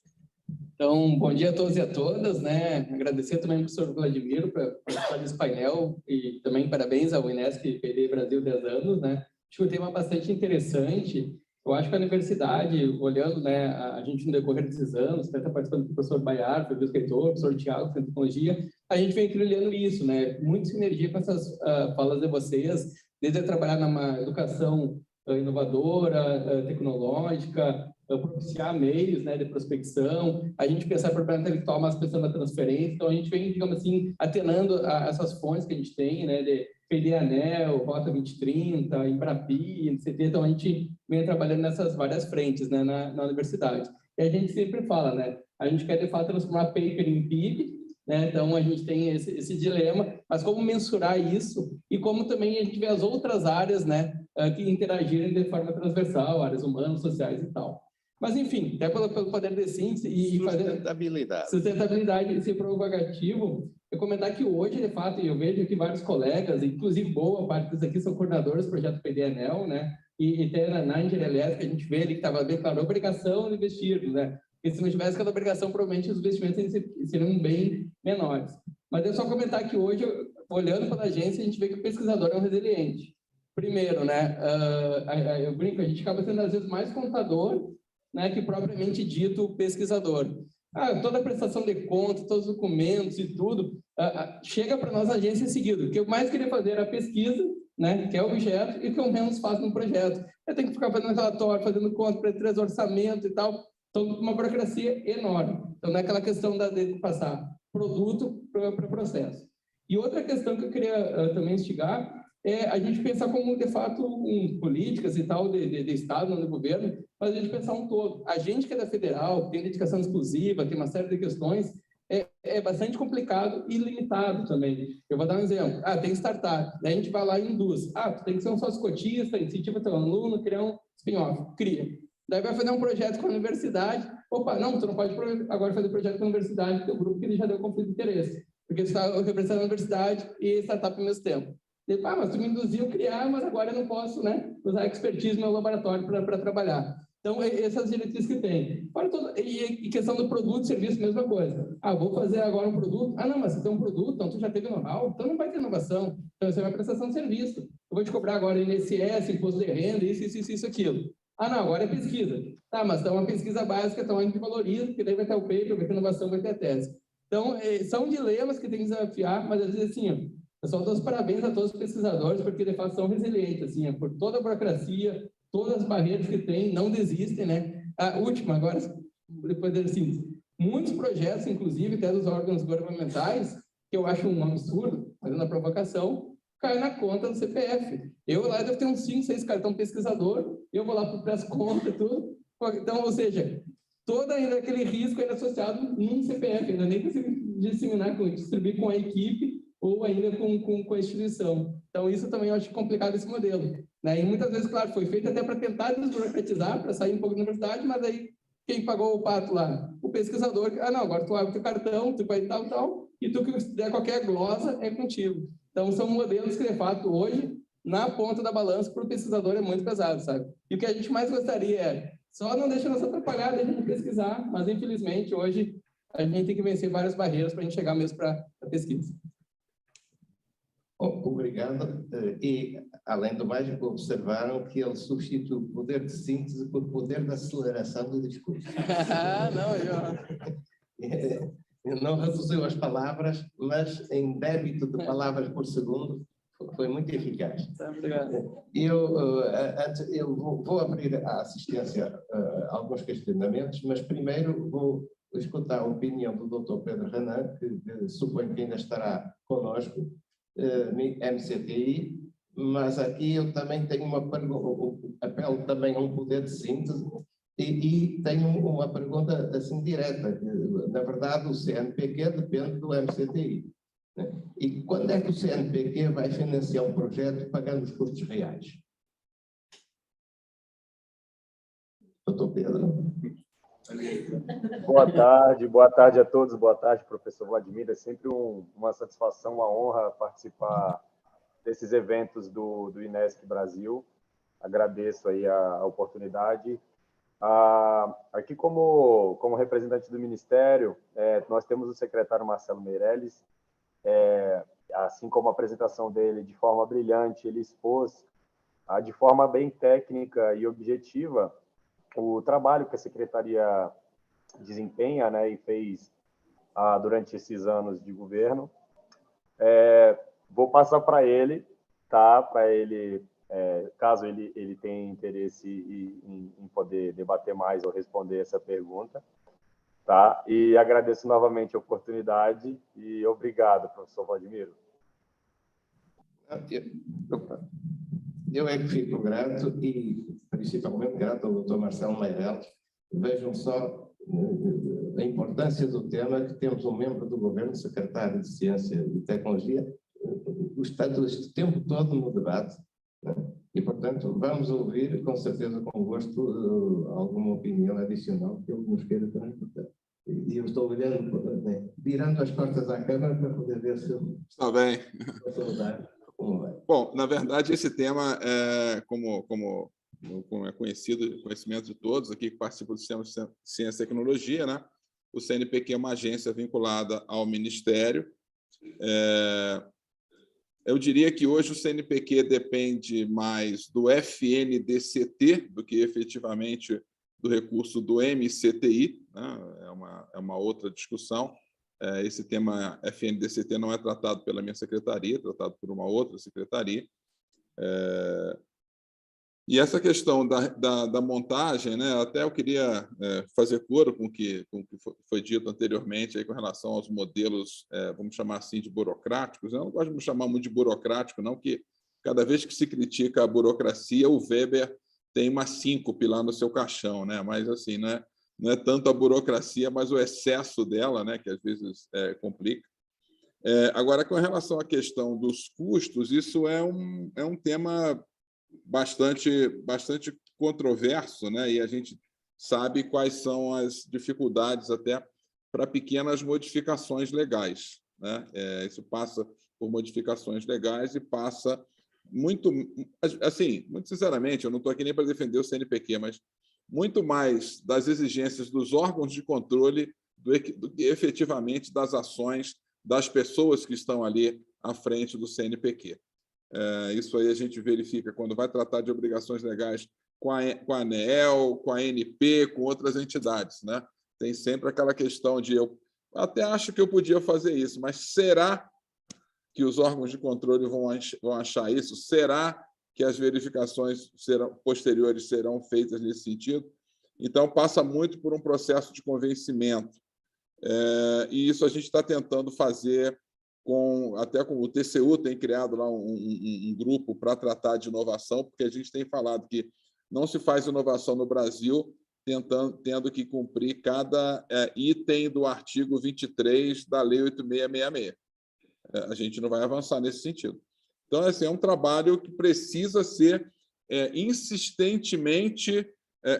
Então, bom dia a todos e a todas, né? Agradecer também ao professor Vladimir por participar desse painel e também parabéns ao INESC PD Brasil 10 anos, né? Acho que o tema é bastante interessante. Eu acho que a universidade, olhando, né, a gente no decorrer desses anos, até está participando do professor Baiar, do escritor, professor Tiago, de tecnologia, a gente vem trilhando isso, né? Muita sinergia com essas falas de vocês, desde trabalhar numa educação inovadora, tecnológica, propiciar meios, né, de prospecção, a gente pensar por propriedade intelectual, mas pensando na transferência. Então, a gente vem, digamos assim, atenando essas fontes que a gente tem, né, de PD ANEEL, Rota 2030, Embrapi, NCT. Então, a gente vem trabalhando nessas várias frentes, né, na universidade. E a gente sempre fala, né, a gente quer, de fato, transformar paper em PIB, né? Então, a gente tem esse dilema, mas como mensurar isso e como também a gente vê as outras áreas, né, que interagirem de forma transversal, áreas humanas, sociais e tal. Mas, enfim, até pelo poder de síntese e sustentabilidade, esse provocativo, eu comentar que hoje, de fato, eu vejo que vários colegas, inclusive boa parte dos aqui são coordenadores do projeto PD ANEEL, né? E até na Engenharia que a gente vê ali que estava bem claro, a obrigação de investir, né? Porque se não tivesse aquela obrigação, provavelmente os investimentos seriam bem menores. Mas é só comentar que hoje, olhando pela agência, a gente vê que o pesquisador é um resiliente. Primeiro, né, eu brinco, a gente acaba sendo, às vezes, mais contador, né, que propriamente dito pesquisador. Toda a prestação de contas, todos os documentos e tudo, chega para nós a agência em seguida. O que eu mais queria fazer era a pesquisa, né, que é o objeto, e o que eu menos faço no projeto. Eu tenho que ficar fazendo relatório, fazendo conta, para 3 orçamentos e tal. Então, uma burocracia enorme. Então, não é aquela questão de passar produto para processo. E outra questão que eu queria também instigar é a gente pensar como, de fato, políticas e tal, de Estado, não de governo, mas a gente pensar um todo. A gente que é da federal, tem dedicação exclusiva, tem uma série de questões, é bastante complicado e limitado também. Eu vou dar um exemplo. Tem startup, daí a gente vai lá e induz. Tu tem que ser um sócio cotista, incentiva teu aluno, criar um spin-off, cria. Daí vai fazer um projeto com a universidade. Não, tu não pode agora fazer projeto com a universidade, porque o grupo que ele já deu conflito de interesse. Porque você está representando a universidade e startup ao mesmo tempo. Mas tu me induziu a criar, mas agora eu não posso, né, usar a expertise no meu laboratório para trabalhar. Então, essas diretrizes que tem. E questão do produto e serviço, mesma coisa. Vou fazer agora um produto. Não, mas você tem um produto, então tu já teve know-how, então não vai ter inovação. Então, você vai prestação de serviço. Eu vou te cobrar agora INSS, imposto de renda, isso, aquilo. Não, agora é pesquisa. Mas então uma pesquisa básica, então a gente valoriza, porque daí vai ter o paper, vai ter inovação, vai ter a tese. Então, são dilemas que tem que desafiar, mas às vezes, assim, eu só dou os parabéns a todos os pesquisadores, porque de fato são resilientes, assim, por toda a burocracia, todas as barreiras que tem, não desistem, né? A última, agora, depois da síntese. Muitos projetos, inclusive, até dos órgãos governamentais, que eu acho um absurdo, fazendo a provocação, cai na conta do CPF. Eu lá devo ter uns 5, 6 cartão pesquisador, eu vou lá para as contas e tudo. Então, ou seja, todo ainda aquele risco ainda associado num CPF, ainda nem consigo disseminar, distribuir com a equipe ou ainda com a instituição. Então, isso também eu acho complicado esse modelo. Né? E muitas vezes, claro, foi feito até para tentar desburocratizar, para sair um pouco da universidade, mas aí quem pagou o pato lá? O pesquisador. Não, agora tu abre o teu cartão, tu vai tal, e tu que der qualquer glosa é contigo. Então, são modelos que, de fato, hoje, na ponta da balança, para o pesquisador é muito pesado, sabe? E o que a gente mais gostaria só não deixa nos atrapalhar, deixa de pesquisar, mas, infelizmente, hoje, a gente tem que vencer várias barreiras para a gente chegar mesmo para a pesquisa. Obrigado. E, além do mais, observaram que ele substitui o poder de síntese por poder de aceleração do discurso. Não reduziu as palavras, mas em débito de palavras por segundo foi muito eficaz. Obrigado. Eu vou abrir à assistência alguns questionamentos, mas primeiro vou escutar a opinião do Dr. Pedro Renan, que suponho que ainda estará conosco, MCTI, mas aqui eu também tenho uma pergunta, apelo também a um poder de síntese e tenho uma pergunta assim direta. Na verdade, o CNPq depende do MCTI. Né? E quando é que o CNPq vai financiar um projeto pagando os custos reais? Doutor Pedro. Boa tarde a todos, boa tarde, professor Vladimir. É sempre uma satisfação, uma honra participar desses eventos do INESC Brasil. Agradeço aí a oportunidade. Aqui, como representante do Ministério, nós temos o secretário Marcelo Meirelles. Assim como a apresentação dele, de forma brilhante, ele expôs de forma bem técnica e objetiva o trabalho que a Secretaria desempenha, né, e fez durante esses anos de governo. Vou passar para ele, tá? Para ele, caso ele tenha interesse em poder debater mais ou responder essa pergunta, tá? E agradeço novamente a oportunidade e obrigado, professor Vladimiro. Eu é que fico grato e principalmente grato ao Dr. Marcelo Meirelles. Vejam só a importância do tema, que temos um membro do governo, secretário de Ciência e Tecnologia, estado este tempo todo no debate, né? E, portanto, vamos ouvir, com certeza, com gosto, alguma opinião adicional que ele nos queira transportar. E eu estou olhando, né, virando as costas à Câmara para poder ver se eu... Está bem. Como vai. Bom, na verdade, esse tema, como é conhecimento de todos aqui que participam do Sistema de Ciência e Tecnologia, né? O CNPq é uma agência vinculada ao Ministério. Eu diria que hoje o CNPq depende mais do FNDCT do que efetivamente do recurso do MCTI, né? É uma outra discussão. Esse tema FNDCT não é tratado pela minha secretaria, é tratado por uma outra secretaria. E essa questão da montagem, né, até eu queria fazer coro com o que foi dito anteriormente aí com relação aos modelos, vamos chamar assim, de burocráticos. Eu não gosto de me chamar muito de burocrático, não, que cada vez que se critica a burocracia, o Weber tem uma síncope lá no seu caixão, né? Mas assim, não é tanto a burocracia, mas o excesso dela, né, que às vezes complica. Agora, com relação à questão dos custos, isso é um tema bastante controverso, né? E a gente sabe quais são as dificuldades até para pequenas modificações legais, né? Isso passa por modificações legais e passa muito sinceramente, eu não estou aqui nem para defender o CNPq, mas muito mais das exigências dos órgãos de controle do que efetivamente das ações das pessoas que estão ali à frente do CNPq. Isso aí a gente verifica quando vai tratar de obrigações legais com a ANEEL, com a ANP, com outras entidades, né? Tem sempre aquela questão de eu até acho que eu podia fazer isso, mas será que os órgãos de controle vão achar isso? Será que as verificações posteriores serão feitas nesse sentido? Então, passa muito por um processo de convencimento. E isso a gente está tentando fazer até com o TCU tem criado lá um grupo para tratar de inovação, porque a gente tem falado que não se faz inovação no Brasil tendo que cumprir cada item do artigo 23 da Lei 8666. A gente não vai avançar nesse sentido. Então, assim, é um trabalho que precisa ser insistentemente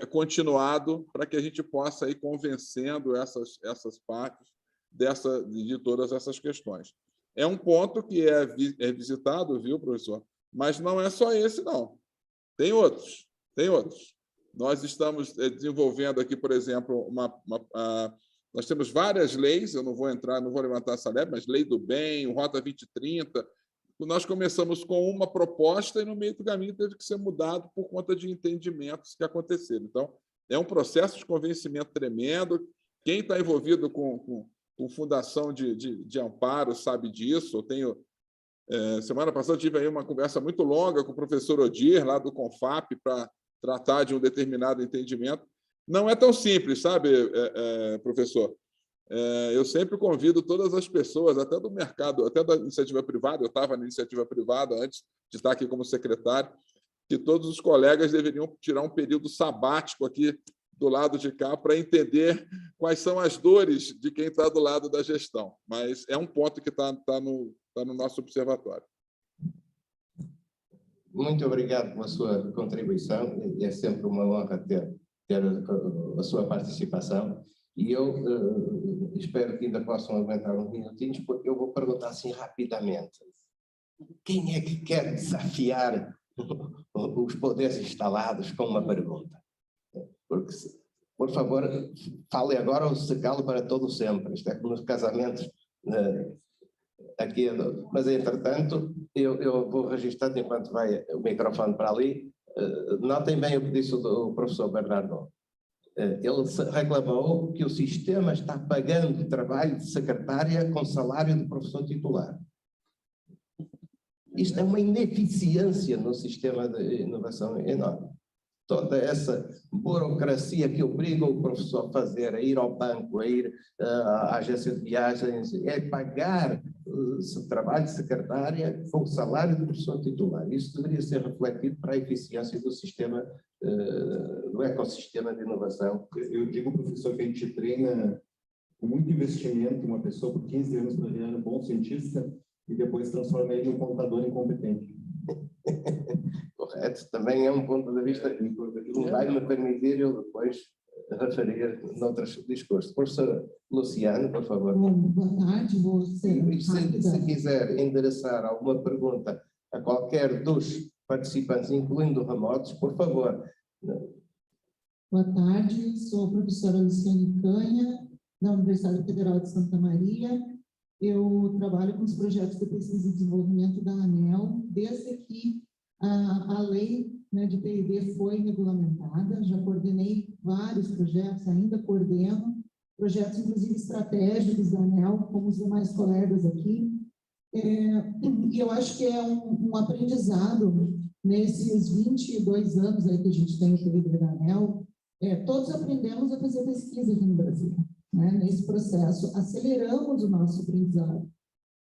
continuado para que a gente possa ir convencendo essas partes de todas essas questões. É um ponto que é visitado, viu, professor? Mas não é só esse, não. Tem outros. Nós estamos desenvolvendo aqui, por exemplo, nós temos várias leis, eu não vou levantar essa lebre, mas Lei do Bem, o Rota 2030. Nós começamos com uma proposta e, no meio do caminho, teve que ser mudado por conta de entendimentos que aconteceram. Então, é um processo de convencimento tremendo. Quem está envolvido com fundação de amparo sabe disso. Semana passada, tive aí uma conversa muito longa com o professor Odir, lá do CONFAP, para tratar de um determinado entendimento. Não é tão simples, sabe, professor? Eu sempre convido todas as pessoas, até do mercado, até da iniciativa privada, eu estava na iniciativa privada antes de estar aqui como secretário, que todos os colegas deveriam tirar um período sabático aqui do lado de cá para entender quais são as dores de quem está do lado da gestão. Mas é um ponto que está no nosso observatório. Muito obrigado pela sua contribuição. É sempre uma honra ter a sua participação. E eu espero que ainda possam aguentar uns minutinhos, porque eu vou perguntar assim rapidamente. Quem é que quer desafiar os poderes instalados com uma pergunta? Porque, por favor, fale agora ou se cale para todo sempre. Isto é como nos casamentos aqui. Mas, entretanto, eu vou registrando enquanto vai o microfone para ali. Notem bem o que disse o professor Bernardo. Ele reclamou que o sistema está pagando trabalho de secretária com salário de professor titular. Isto é uma ineficiência no sistema de inovação enorme. Toda essa burocracia que obriga o professor a fazer, a ir ao banco, a ir à agência de viagens, é pagar trabalho de secretária com salário de professor titular. Isso deveria ser refletido para a eficiência do sistema, do ecossistema de inovação. Eu digo, professor, que a gente treina com muito investimento uma pessoa por 15 anos para virar um bom cientista e depois transforma ele em um contador incompetente. Correto, também é um ponto de vista que não vai me permitir eu depois referir noutros discursos. Professora Luciana, por favor. Boa tarde, se quiser endereçar alguma pergunta a qualquer dos participantes, incluindo remotos, por favor. Boa tarde, sou a professora Luciane Canha, da Universidade Federal de Santa Maria. eu trabalho com os projetos de pesquisa e desenvolvimento da ANEEL, desde que a lei, né, de P&D foi regulamentada. Já coordenei vários projetos, ainda coordeno projetos, inclusive estratégicos da ANEEL, como os demais colegas aqui. E eu acho que é um aprendizado nesses 22 anos aí que a gente tem o P&D da ANEEL. Todos aprendemos a fazer pesquisa aqui no Brasil, né? Nesse processo, aceleramos o nosso aprendizado.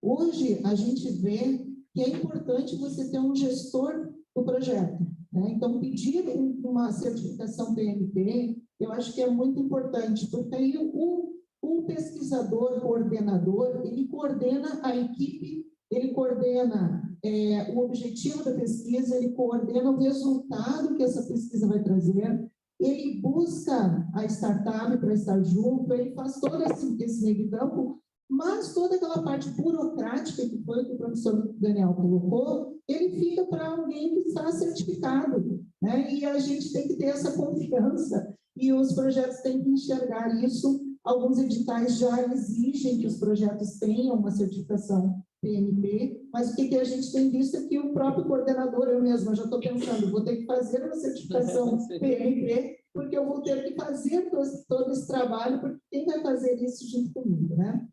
Hoje, a gente vê que é importante você ter um gestor do projeto, né? Então, pedir uma certificação PMP, eu acho que é muito importante, porque aí um pesquisador, coordenador, ele coordena a equipe, ele coordena o objetivo da pesquisa, ele coordena o resultado que essa pesquisa vai trazer, ele busca a startup para estar junto, ele faz todo esse meio de campo, mas toda aquela parte burocrática, que foi o que o professor Daniel colocou, ele fica para alguém que está certificado, né? E a gente tem que ter essa confiança, e os projetos têm que enxergar isso. Alguns editais já exigem que os projetos tenham uma certificação PMP, mas o que a gente tem visto é que o próprio coordenador, eu mesma já estou pensando, vou ter que fazer uma certificação PMP, porque eu vou ter que fazer todo esse trabalho, porque quem vai fazer isso junto comigo, né?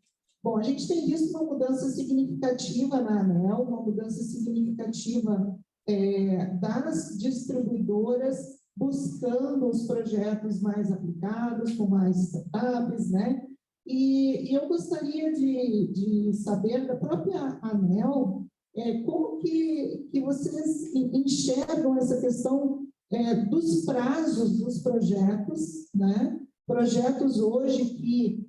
Bom, a gente tem visto uma mudança significativa na ANEEL, uma mudança significativa das distribuidoras, buscando os projetos mais aplicados, com mais startups, né? E eu gostaria de saber da própria ANEEL como que vocês enxergam essa questão dos prazos dos projetos, né? Projetos hoje que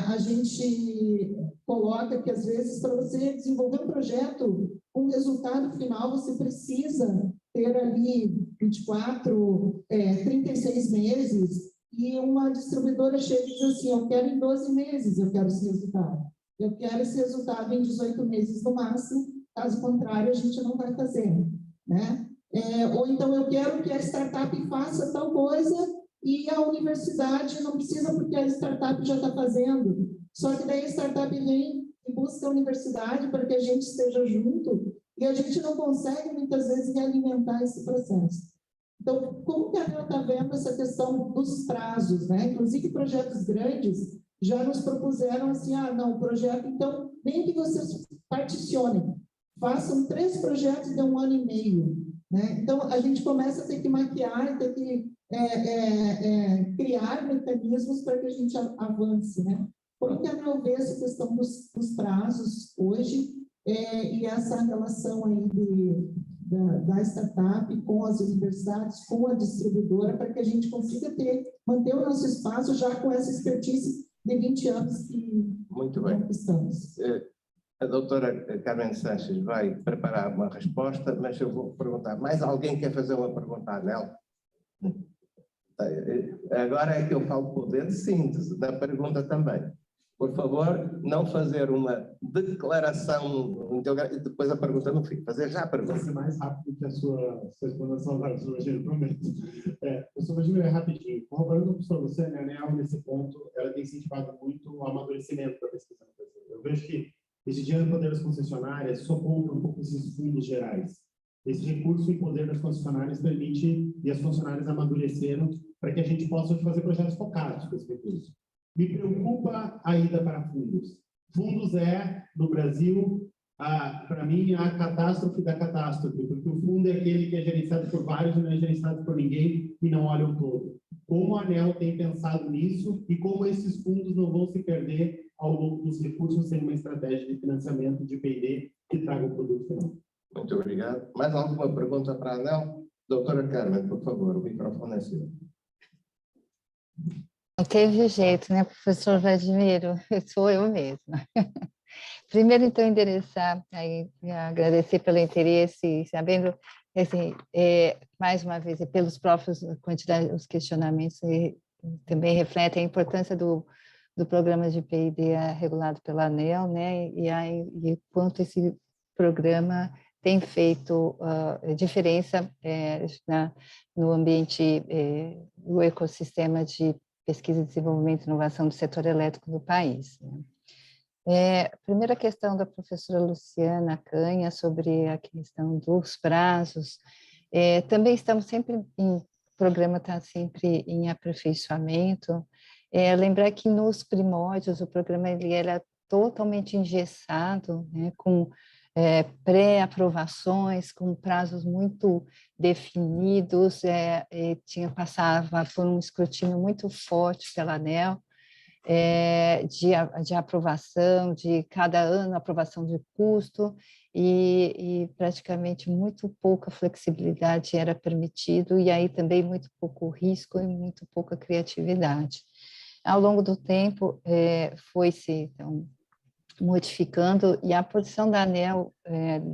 a gente coloca que, às vezes, para você desenvolver um projeto, um resultado final, você precisa ter ali 24, 36 meses, e uma distribuidora chega e diz assim, eu quero em 12 meses, eu quero esse resultado. Eu quero esse resultado em 18 meses no máximo, caso contrário, a gente não vai fazer, né? Ou então eu quero que a startup faça tal coisa e a universidade não precisa porque a startup já está fazendo. Só que daí a startup vem e busca a universidade para que a gente esteja junto e a gente não consegue, muitas vezes, realimentar esse processo. Então, como que a ANEEL está vendo essa questão dos prazos, né? Inclusive, projetos grandes já nos propuseram assim, não, o projeto, então, nem que vocês particionem, façam 3 projetos de 1 ano e meio, né? Então, a gente começa a ter que maquiar, ter que criar mecanismos para que a gente avance, né? Como que a ANEEL vê essa questão dos prazos hoje e essa relação aí da startup com as universidades, com a distribuidora, para que a gente consiga manter o nosso espaço já com essa expertise de 20 anos que muito bem. Estamos. A doutora Carmen Sanches vai preparar uma resposta, mas eu vou perguntar, mais alguém quer fazer uma pergunta à ANEEL? Agora é que eu falo poder de síntese da pergunta também. Por favor, não fazer uma declaração e depois a pergunta não fica. Fazer já a pergunta. Vai ser mais rápido que a sua explanação, professor Vagimiro, prometo. Professor Vagimiro, rapidinho. Corroborando com o professor Luciano, a ANEEL, nesse ponto, ela tem incentivado muito o amadurecimento da pesquisa no Brasil. Eu vejo que esse dinheiro no poder das concessionárias só compra um pouco esses fundos gerais. Esse recurso em poder das concessionárias permite, e as concessionárias amadureceram, para que a gente possa fazer projetos focados com esse recurso. Me preocupa a ida para fundos. Fundos no Brasil, para mim, a catástrofe da catástrofe, porque o fundo é aquele que é gerenciado por vários e não é gerenciado por ninguém e não olha o todo. Como a ANEEL tem pensado nisso e como esses fundos não vão se perder ao longo dos recursos sem uma estratégia de financiamento de P&D que traga o produto final. Muito obrigado. Mais alguma pergunta para a ANEEL? Doutora Carmen, por favor, o microfone é seu. Não teve jeito, né, professor Vladimiro? Sou eu mesma. Primeiro, então, endereçar, agradecer pelo interesse, sabendo, assim, mais uma vez, pelos próprios quantidade, os questionamentos também refletem a importância do programa de P&D regulado pela ANEEL, né, e quanto esse programa tem feito diferença no ambiente, no ecossistema de pesquisa, desenvolvimento e inovação do setor elétrico do país, né? Primeira questão da professora Luciana Canha sobre a questão dos prazos. Também estamos sempre o programa está sempre em aperfeiçoamento. Lembrar que nos primórdios o programa ele era totalmente engessado, né, com pré-aprovações, com prazos muito definidos, passava por um escrutínio muito forte pela ANEEL, de aprovação, de cada ano aprovação de custo, e praticamente muito pouca flexibilidade era permitido, e aí também muito pouco risco e muito pouca criatividade. Ao longo do tempo, foi-se, então, modificando, e a posição da ANEEL,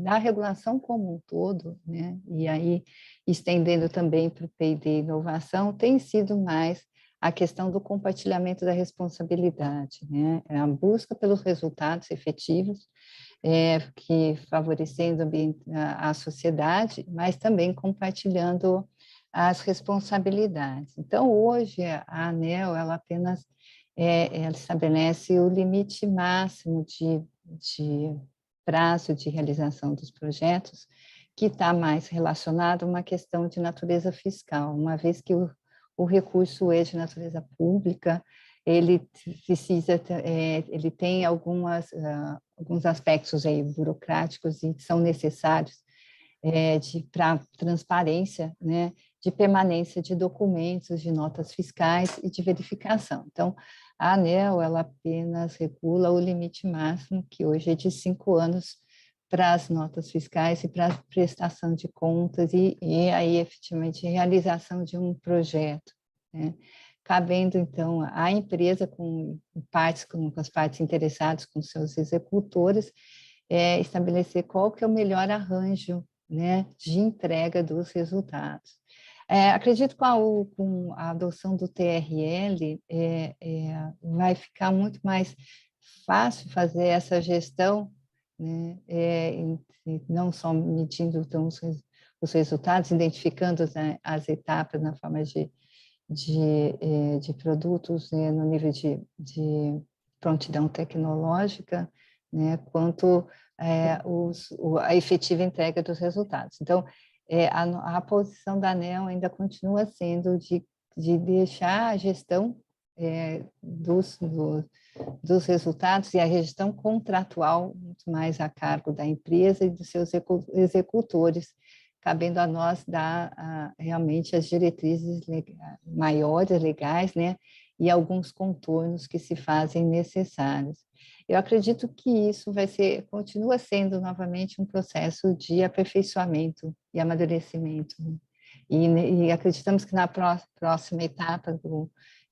da regulação como um todo, né, e aí estendendo também para o P&D Inovação, tem sido mais a questão do compartilhamento da responsabilidade, né, a busca pelos resultados efetivos, que favorecendo a sociedade, mas também compartilhando as responsabilidades. Então, hoje, a ANEEL, ela apenas ela estabelece o limite máximo de prazo de realização dos projetos, que está mais relacionado a uma questão de natureza fiscal, uma vez que o recurso é de natureza pública, ele precisa, ele tem alguns aspectos aí burocráticos e que são necessários para transparência, né, de permanência de documentos, de notas fiscais e de verificação. Então, a ANEEL, ela apenas regula o limite máximo, que hoje é de 5 anos, para as notas fiscais e para a prestação de contas e aí, efetivamente, realização de um projeto, né? Cabendo, então, à empresa, com as partes interessadas, com seus executores, estabelecer qual que é o melhor arranjo, né, de entrega dos resultados. Acredito que com a adoção do TRL vai ficar muito mais fácil fazer essa gestão, né, não só medindo então, os resultados, identificando as etapas na forma de produtos, né, no nível de prontidão tecnológica, né, quanto a efetiva entrega dos resultados. Então, a posição da ANEEL ainda continua sendo de deixar a gestão dos resultados e a gestão contratual muito mais a cargo da empresa e dos seus executores, cabendo a nós dar realmente as diretrizes maiores, legais, né, e alguns contornos que se fazem necessários. Eu acredito que isso continua sendo novamente um processo de aperfeiçoamento e amadurecimento. E acreditamos que na próxima etapa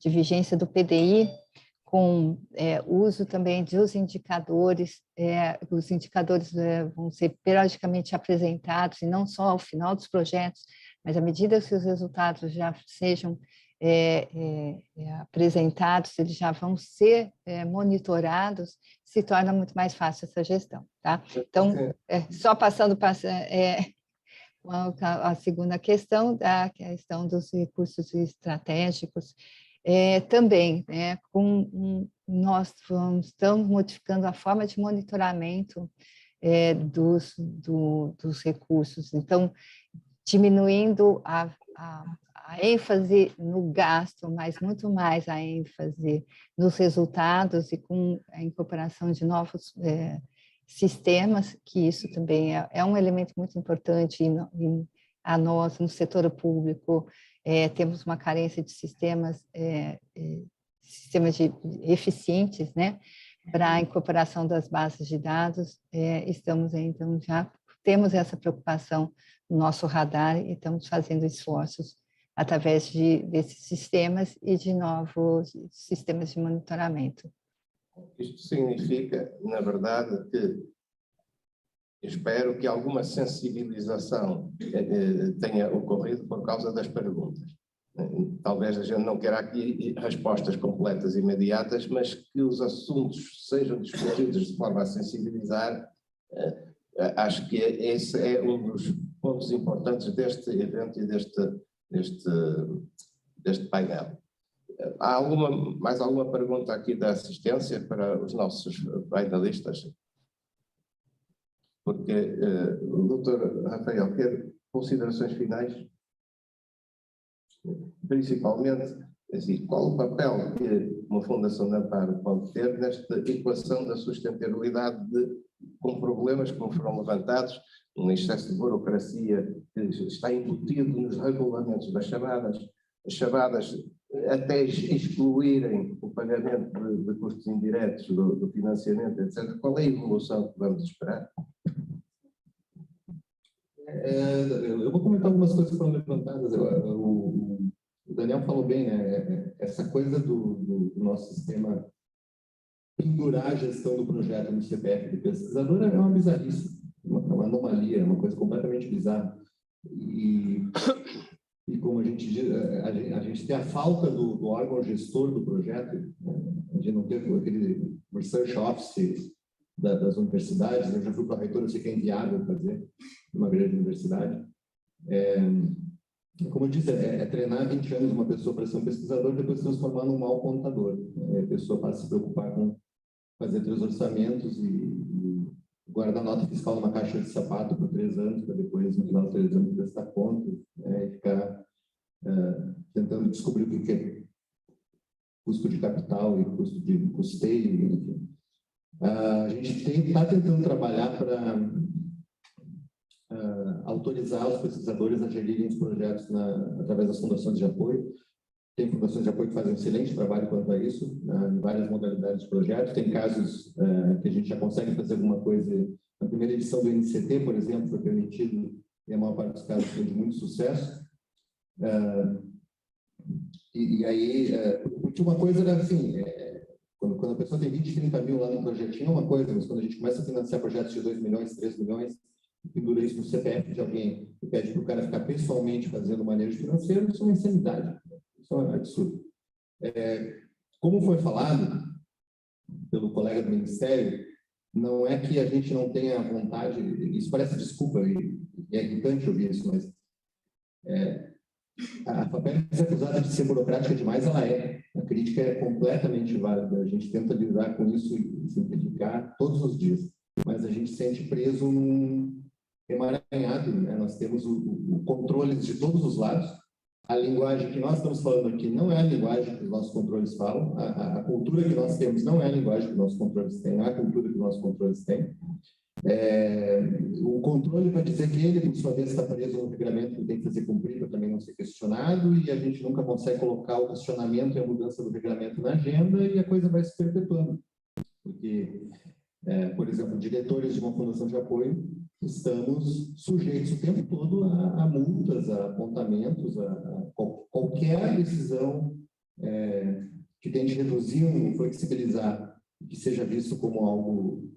de vigência do PDI, com uso também dos indicadores, os indicadores vão ser periodicamente apresentados, e não só ao final dos projetos, mas à medida que os resultados já sejam apresentados, eles já vão ser monitorados, se torna muito mais fácil essa gestão, tá? Então, só passando para a segunda questão, da questão dos recursos estratégicos, também, né, nós estamos modificando a forma de monitoramento dos recursos, então, diminuindo a ênfase no gasto, mas muito mais a ênfase nos resultados e com a incorporação de novos sistemas, que isso também é um elemento muito importante a nós, no setor público, temos uma carência de sistemas eficientes, né, para a incorporação das bases de dados. Estamos, então, já temos essa preocupação no nosso radar e estamos fazendo esforços através desses sistemas e de novos sistemas de monitoramento. Isto significa, na verdade, que espero que alguma sensibilização tenha ocorrido por causa das perguntas. Talvez a gente não queira aqui respostas completas e imediatas, mas que os assuntos sejam discutidos de forma a sensibilizar. Acho que esse é um dos pontos importantes deste evento e deste painel. Há mais alguma pergunta aqui da assistência para os nossos painelistas? Porque o doutor Rafael quer considerações finais, principalmente, assim, qual o papel que uma Fundação de Amparo pode ter nesta equação da sustentabilidade com problemas que não foram levantados, um excesso de burocracia que está embutido nos regulamentos das chamadas até excluírem o pagamento de custos indiretos do financiamento, etc. Qual é a evolução que vamos esperar? Eu vou comentar algumas coisas que foram levantadas. O Daniel falou bem, né? Essa coisa do nosso sistema pendurar a gestão do projeto no CPF do pesquisador é uma bizarrice, uma anomalia, uma coisa completamente bizarra. E como a gente diz, a gente tem a falta do órgão gestor do projeto, a gente não teve aquele research office das universidades. Eu já fui para a reitora, eu sei que é inviável fazer uma grande universidade. Como eu disse, treinar 20 anos uma pessoa para ser um pesquisador, depois transformar num mau contador. A pessoa passa a se preocupar com fazer 3 orçamentos e guardar nota fiscal numa caixa de sapato por 3 anos, para depois, no final dos 3 anos, prestar conta, e ficar tentando descobrir o que é custo de capital e custo de custeio, enfim. A gente está tentando trabalhar para autorizar os pesquisadores a gerirem os projetos através das fundações de apoio. Tem fundações de apoio que fazem um excelente trabalho quanto a isso, em várias modalidades de projetos. Tem casos que a gente já consegue fazer alguma coisa. Na primeira edição do NCT, por exemplo, foi permitido, e a maior parte dos casos foi de muito sucesso. E aí, porque uma coisa era assim, quando a pessoa tem 20, 30 mil lá no projetinho é uma coisa, mas quando a gente começa a financiar projetos de 2 milhões, 3 milhões, e pendura isso no CPF de alguém e pede para o cara ficar pessoalmente fazendo manejo financeiro, isso é uma insanidade. Isso é um absurdo. Como foi falado pelo colega do Ministério, não é que a gente não tenha vontade, isso parece desculpa, e é irritante ouvir isso, mas a FAPERGS é acusada de ser burocrática demais, ela é. A crítica é completamente válida, a gente tenta lidar com isso e simplificar todos os dias, mas a gente se sente preso num emaranhado, né? Nós temos o controle de todos os lados. A linguagem que nós estamos falando aqui não é a linguagem que os nossos controles falam, a cultura que nós temos não é a linguagem que os nossos controles têm, não é a cultura que os nossos controles têm. O controle vai dizer que ele, por sua vez, está preso no regulamento que tem que fazer cumprir para também não ser questionado, e a gente nunca consegue colocar o questionamento e a mudança do regulamento na agenda, e a coisa vai se perpetuando. Porque, por exemplo, diretores de uma fundação de apoio, estamos sujeitos o tempo todo a multas, a apontamentos, a qualquer decisão que tente reduzir ou flexibilizar, que seja visto como algo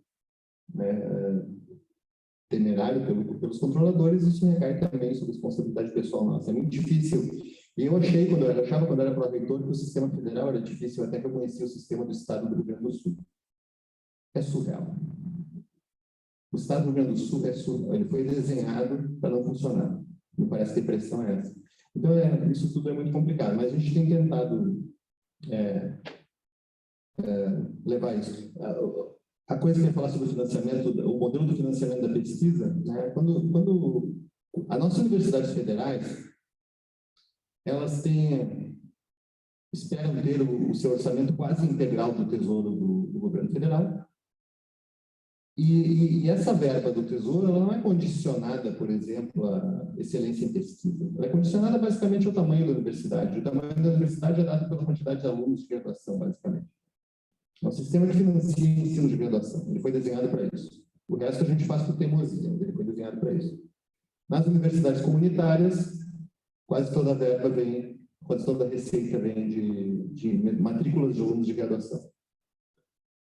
temerário pelos controladores, isso recai também sobre responsabilidade pessoal nossa. É muito difícil. E eu achava quando era pró-reitor que o sistema federal era difícil, até que eu conhecia o sistema do Estado do Rio Grande do Sul. É surreal. O Estado do Rio Grande do Sul é surreal. Ele foi desenhado para não funcionar. Me parece que a impressão é essa. Então, isso tudo é muito complicado, mas a gente tem tentado levar isso. A coisa que eu ia falar sobre o financiamento, o modelo do financiamento da pesquisa, né? Quando as nossas universidades federais, elas esperam ter o seu orçamento quase integral do Tesouro do governo federal, e essa verba do Tesouro, ela não é condicionada, por exemplo, à excelência em pesquisa. Ela é condicionada basicamente ao tamanho da universidade. O tamanho da universidade é dado pela quantidade de alunos de graduação, basicamente. É um sistema que financia ensino de graduação. Ele foi desenhado para isso. O resto a gente faz por teimosia, ele foi desenhado para isso. Nas universidades comunitárias, quase toda a verba vem, quase toda a receita vem de matrículas de alunos de graduação.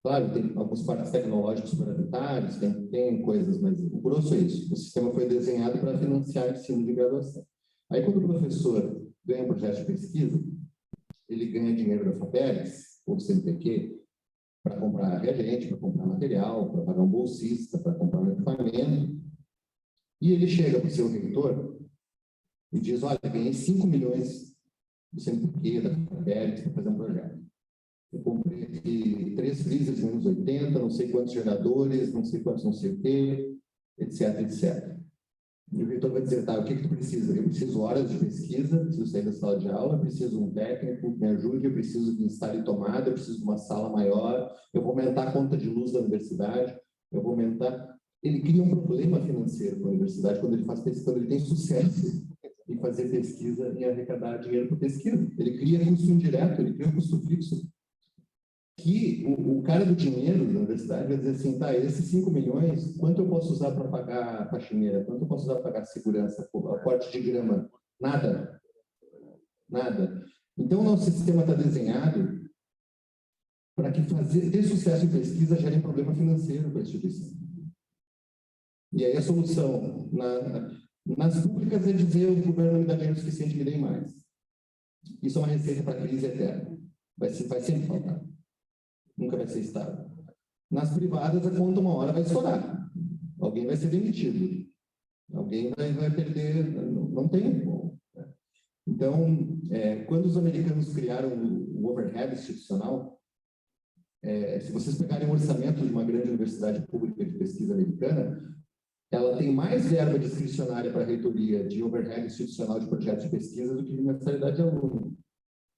Claro, tem alguns parques tecnológicos superavitários, tem coisas, mas o grosso é isso. O sistema foi desenhado para financiar ensino de graduação. Aí, quando o professor ganha um projeto de pesquisa, ele ganha dinheiro da FAPERGS, ou do CNPq, para comprar reagente, para comprar material, para pagar um bolsista, para comprar um equipamento. E ele chega para o seu reitor e diz, olha, ganhei 5 milhões do CNPq, da Fabérica, para fazer um projeto. Eu comprei aqui 3 freezers nos anos 80, não sei quantos geradores, não sei quantos não sei o quê, etc, etc. E o reitor vai dizer, tá, o que tu precisa? Eu preciso horas de pesquisa, preciso sair da sala de aula, preciso de um técnico que me ajude, eu preciso de instalar tomada, eu preciso de uma sala maior, eu vou aumentar a conta de luz da universidade, eu vou aumentar... Ele cria um problema financeiro para a universidade quando ele faz pesquisa, quando ele tem sucesso em fazer pesquisa e arrecadar dinheiro para pesquisa. Ele cria custo indireto, ele cria um custo fixo. Que o cara do dinheiro da universidade vai dizer assim, tá, esses 5 milhões, quanto eu posso usar para pagar a faxineira? Quanto eu posso usar para pagar a segurança, a corte de grama? Nada. Nada. Então, o nosso sistema está desenhado para que ter sucesso em pesquisa gere um problema financeiro para a instituição. E aí a solução nas públicas é dizer o governo me dá dinheiro suficiente, me dê mais. Isso é uma receita para a crise eterna. Vai sempre faltar. Nunca vai ser estável. Nas privadas, a conta uma hora vai estourar. Alguém vai ser demitido. Alguém vai perder... Não tem como. Então, quando os americanos criaram o overhead institucional, se vocês pegarem o orçamento de uma grande universidade pública de pesquisa americana, ela tem mais verba discricionária para a reitoria de overhead institucional de projetos de pesquisa do que de mensalidade de aluno.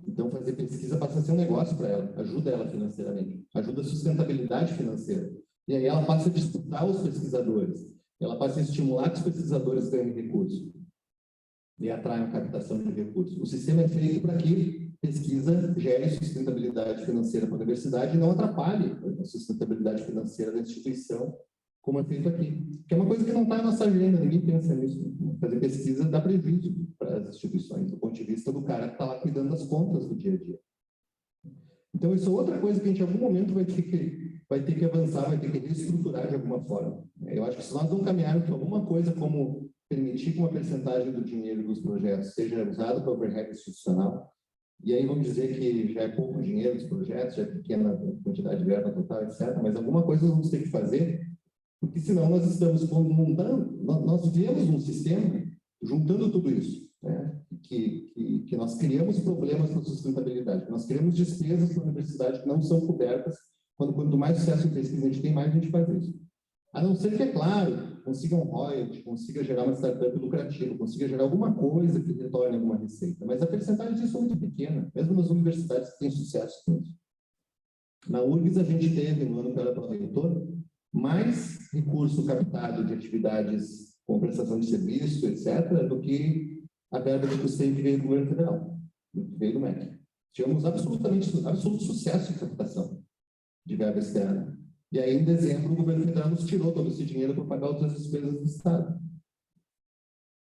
Então, fazer pesquisa passa a ser um negócio para ela, ajuda ela financeiramente, ajuda a sustentabilidade financeira. E aí ela passa a disputar os pesquisadores, ela passa a estimular que os pesquisadores ganhem recursos e atraiam captação de recursos. O sistema é feito para que pesquisa gere sustentabilidade financeira para a universidade e não atrapalhe a sustentabilidade financeira da instituição, como é feito aqui. Que é uma coisa que não está na nossa agenda, ninguém pensa nisso. Fazer pesquisa dá prejuízo para as instituições, do ponto de vista do cara que está lá cuidando das contas do dia a dia. Então, isso é outra coisa que a gente, em algum momento, vai ter que avançar, vai ter que reestruturar de alguma forma. Eu acho que se nós não caminharmos para alguma coisa como permitir que uma percentagem do dinheiro dos projetos seja usado para o overhead institucional, e aí vamos dizer que já é pouco dinheiro dos projetos, já é pequena quantidade de verba total, etc., mas alguma coisa nós vamos ter que fazer, porque senão nós estamos montando, nós vivemos um sistema juntando tudo isso, né? que nós criamos problemas para a sustentabilidade, que nós criamos despesas para a universidade que não são cobertas, quanto mais sucesso em pesquisa a gente tem, mais a gente faz isso. A não ser que, é claro, consiga um royalty, consiga gerar uma startup lucrativa, consiga gerar alguma coisa que retorne alguma receita, mas a percentagem disso é muito pequena, mesmo nas universidades que têm sucesso com isso. Na URGS, a gente teve, no ano que era pró-reitor, mais recurso captado de atividades com prestação de serviço, etc., do que a verba de custeio que veio do governo federal, que veio do MEC. Tivemos absoluto sucesso em captação de verba externa. E aí, em dezembro, o governo federal nos tirou todo esse dinheiro para pagar outras despesas do Estado.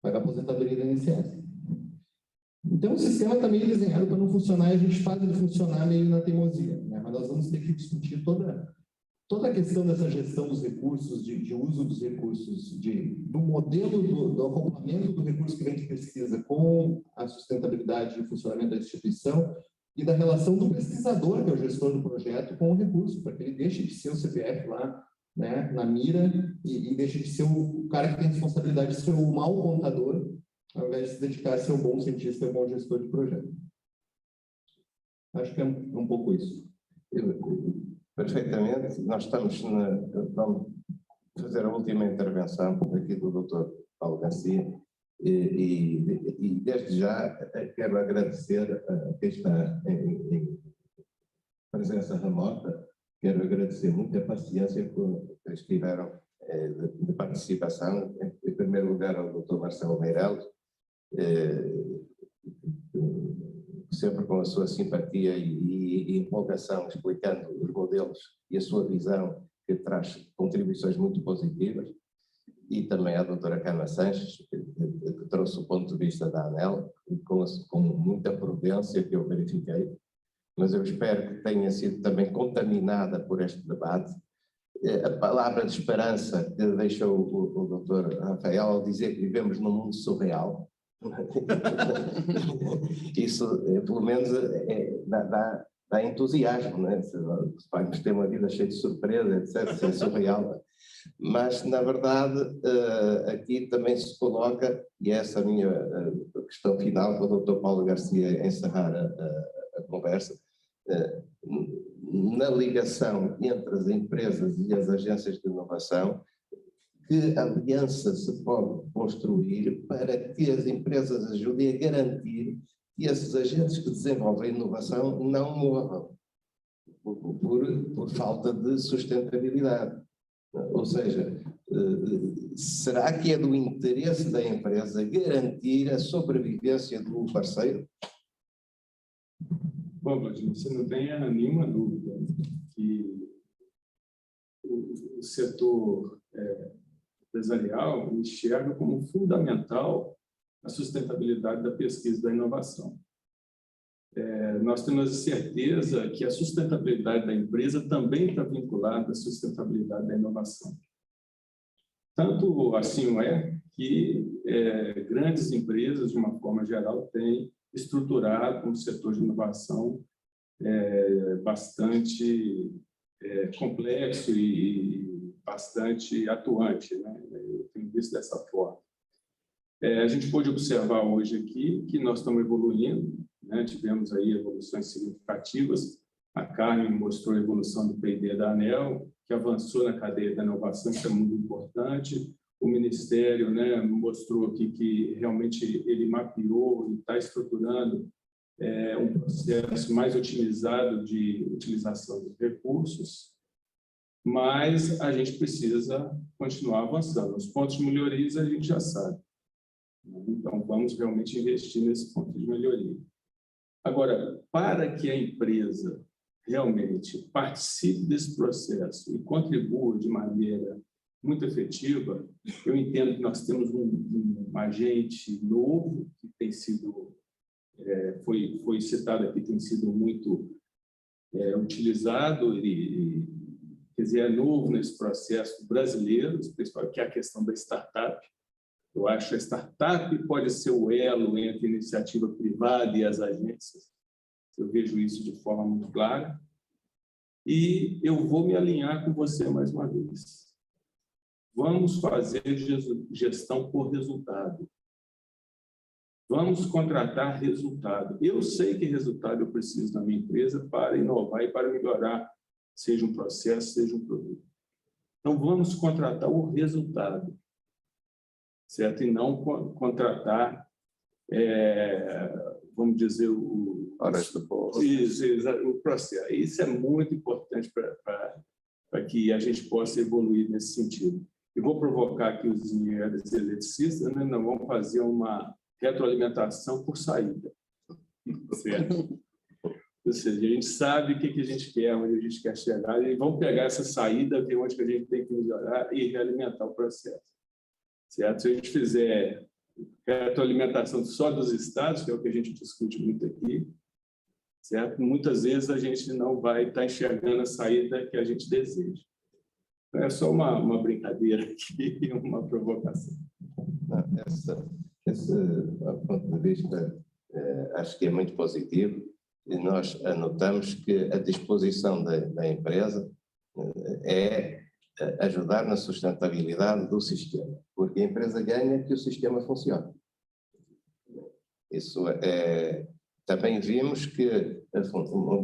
Pagar a aposentadoria da INSS. Então, o sistema está meio desenhado para não funcionar e a gente faz ele funcionar meio na teimosia, né? Mas nós vamos ter que discutir toda a questão dessa gestão dos recursos, de uso dos recursos, do modelo do acoplamento do recurso que vem de pesquisa com a sustentabilidade e o funcionamento da instituição e da relação do pesquisador, que é o gestor do projeto, com o recurso, para que ele deixe de ser o CPF lá, né, na mira e deixe de ser o cara que tem responsabilidade de ser o mau contador, ao invés de se dedicar a ser um bom cientista e um bom gestor de projeto. Acho que é um pouco isso. Perfeitamente. Nós vamos fazer a última intervenção aqui do Dr. Paulo Garcia e desde já quero agradecer a quem está em presença remota, quero agradecer muito a paciência que eles tiveram de participação, em primeiro lugar ao Dr. Marcelo Meirelles, sempre com a sua simpatia e empolgação, explicando os modelos e a sua visão, que traz contribuições muito positivas, e também à doutora Carla Sanches, que trouxe o ponto de vista da ANEL, com muita prudência que eu verifiquei, mas eu espero que tenha sido também contaminada por este debate. A palavra de esperança que deixou o doutor Rafael ao dizer que vivemos num mundo surreal, isso, pelo menos, dá entusiasmo, né? Se vamos ter uma vida cheia de surpresa, etc., se é surreal. Mas, na verdade, aqui também se coloca, e essa é a minha questão final, para o Dr. Paulo Garcia encerrar a conversa, na ligação entre as empresas e as agências de inovação, que aliança se pode construir para que as empresas ajudem a garantir que esses agentes que desenvolvem inovação não morram por falta de sustentabilidade. Ou seja, será que é do interesse da empresa garantir a sobrevivência do parceiro? Bom, Vladimir, você não tenha nenhuma dúvida que o setor empresarial enxerga como fundamental a sustentabilidade da pesquisa e da inovação. Nós temos a certeza que a sustentabilidade da empresa também está vinculada à sustentabilidade da inovação. Tanto assim é que grandes empresas, de uma forma geral, têm estruturado um setor de inovação bastante complexo e bastante atuante, né? Eu tenho visto dessa forma. A gente pode observar hoje aqui que nós estamos evoluindo, né? Tivemos aí evoluções significativas. A Carmen mostrou a evolução do P&D da ANEEL, que avançou na cadeia da inovação, que é muito importante. O Ministério, né, mostrou aqui que realmente ele mapeou e está estruturando um processo mais otimizado de utilização dos recursos, mas a gente precisa continuar avançando. Os pontos de melhorias a gente já sabe. Então, vamos realmente investir nesse ponto de melhoria. Agora, para que a empresa realmente participe desse processo e contribua de maneira muito efetiva, eu entendo que nós temos um agente novo que tem sido, foi citado aqui, tem sido muito utilizado, e quer dizer, é novo nesse processo brasileiro, principalmente, que é a questão da startup. Eu acho que a startup pode ser o elo entre a iniciativa privada e as agências. Eu vejo isso de forma muito clara. E eu vou me alinhar com você mais uma vez. Vamos fazer gestão por resultado. Vamos contratar resultado. Eu sei que resultado eu preciso na minha empresa para inovar e para melhorar, seja um processo, seja um produto. Então, vamos contratar o resultado, certo? E não contratar, vamos dizer, o processo. Isso é muito importante para que a gente possa evoluir nesse sentido. Eu vou provocar aqui os engenheiros eletricistas, né? Nós vamos fazer uma retroalimentação por saída, certo? Ou seja, a gente sabe o que a gente quer, onde a gente quer chegar, e vamos pegar essa saída, ver onde que a gente tem que melhorar e realimentar o processo, certo? Se a gente fizer retroalimentação só dos estados, que é o que a gente discute muito aqui, certo? Muitas vezes a gente não vai estar enxergando a saída que a gente deseja. É só uma brincadeira aqui, uma provocação. Esse ponto de vista acho que é muito positivo, e nós anotamos que a disposição da empresa é ajudar na sustentabilidade do sistema, porque a empresa ganha que o sistema funcione. Isso também vimos que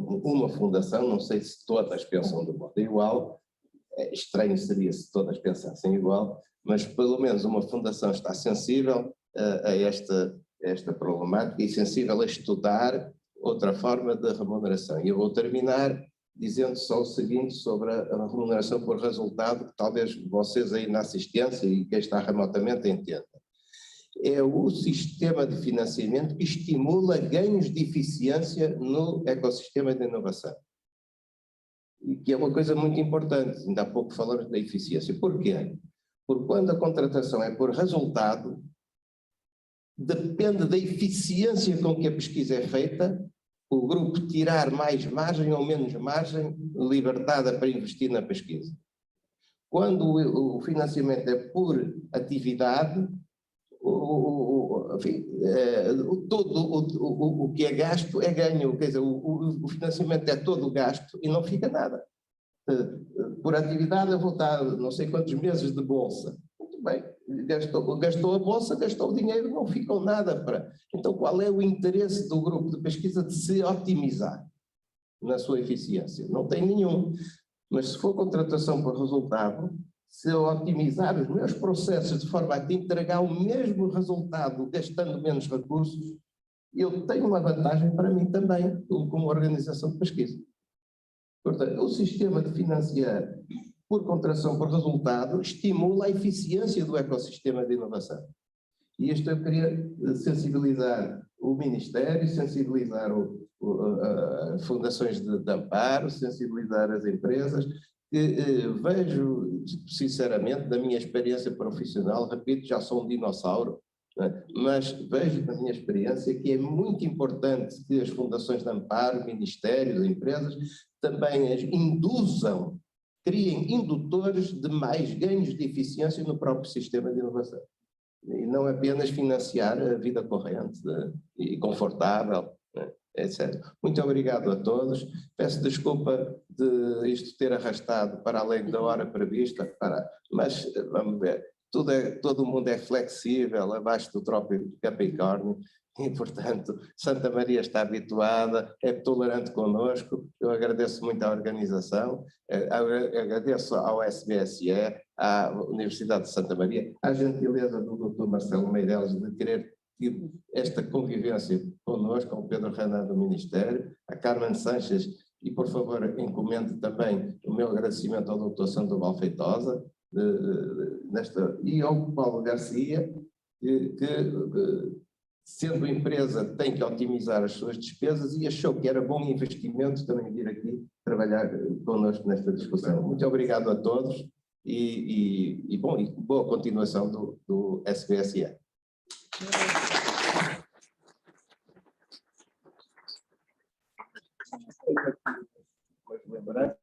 uma fundação, não sei se todas pensam de modo igual, estranho seria se todas pensassem igual, mas pelo menos uma fundação está sensível a esta problemática e sensível a estudar outra forma de remuneração. E eu vou terminar dizendo só o seguinte sobre a remuneração por resultado, que talvez vocês aí na assistência e quem está remotamente entendam. É o sistema de financiamento que estimula ganhos de eficiência no ecossistema de inovação. E que é uma coisa muito importante, ainda há pouco falamos da eficiência. Por quê? Porque quando a contratação é por resultado, depende da eficiência com que a pesquisa é feita, o grupo tirar mais margem ou menos margem libertada para investir na pesquisa. Quando o financiamento é por atividade, todo o que é gasto é ganho, quer dizer, o financiamento é todo gasto e não fica nada. por atividade eu vou dar não sei quantos meses de bolsa. Muito bem, gastou a bolsa, gastou o dinheiro, não ficou nada para... Então, qual é o interesse do grupo de pesquisa de se otimizar na sua eficiência? Não tem nenhum. Mas se for contratação por resultado, se eu otimizar os meus processos de forma a te entregar o mesmo resultado gastando menos recursos, eu tenho uma vantagem para mim também, como organização de pesquisa. Portanto, o sistema de financiar por contratação por resultado estimula a eficiência do ecossistema de inovação. E isto eu queria sensibilizar o Ministério, sensibilizar as fundações de amparo, sensibilizar as empresas, que vejo, sinceramente, da minha experiência profissional, repito, já sou um dinossauro, né? Mas vejo na minha experiência que é muito importante que as fundações de amparo, ministérios, empresas, também as induzam, criem indutores de mais ganhos de eficiência no próprio sistema de inovação. E não apenas financiar a vida corrente e confortável, né, etc. Muito obrigado a todos. Peço desculpa de isto ter arrastado para além da hora prevista, mas vamos ver, todo mundo é flexível, abaixo do próprio Capricórnio, e, portanto, Santa Maria está habituada, é tolerante connosco. Eu agradeço muito à organização, agradeço ao SBSE, à Universidade de Santa Maria, à gentileza do Dr. Marcelo Meireles de querer ter esta convivência connosco, ao Pedro Renan do Ministério, a Carmen Sanches, e, por favor, encomende também o meu agradecimento ao Dr. Sandoval Feitosa, e ao Paulo Garcia, que sendo empresa, tem que otimizar as suas despesas e achou que era bom investimento também vir aqui trabalhar connosco nesta discussão. Muito obrigado a todos e boa continuação do SBSE. Lembrar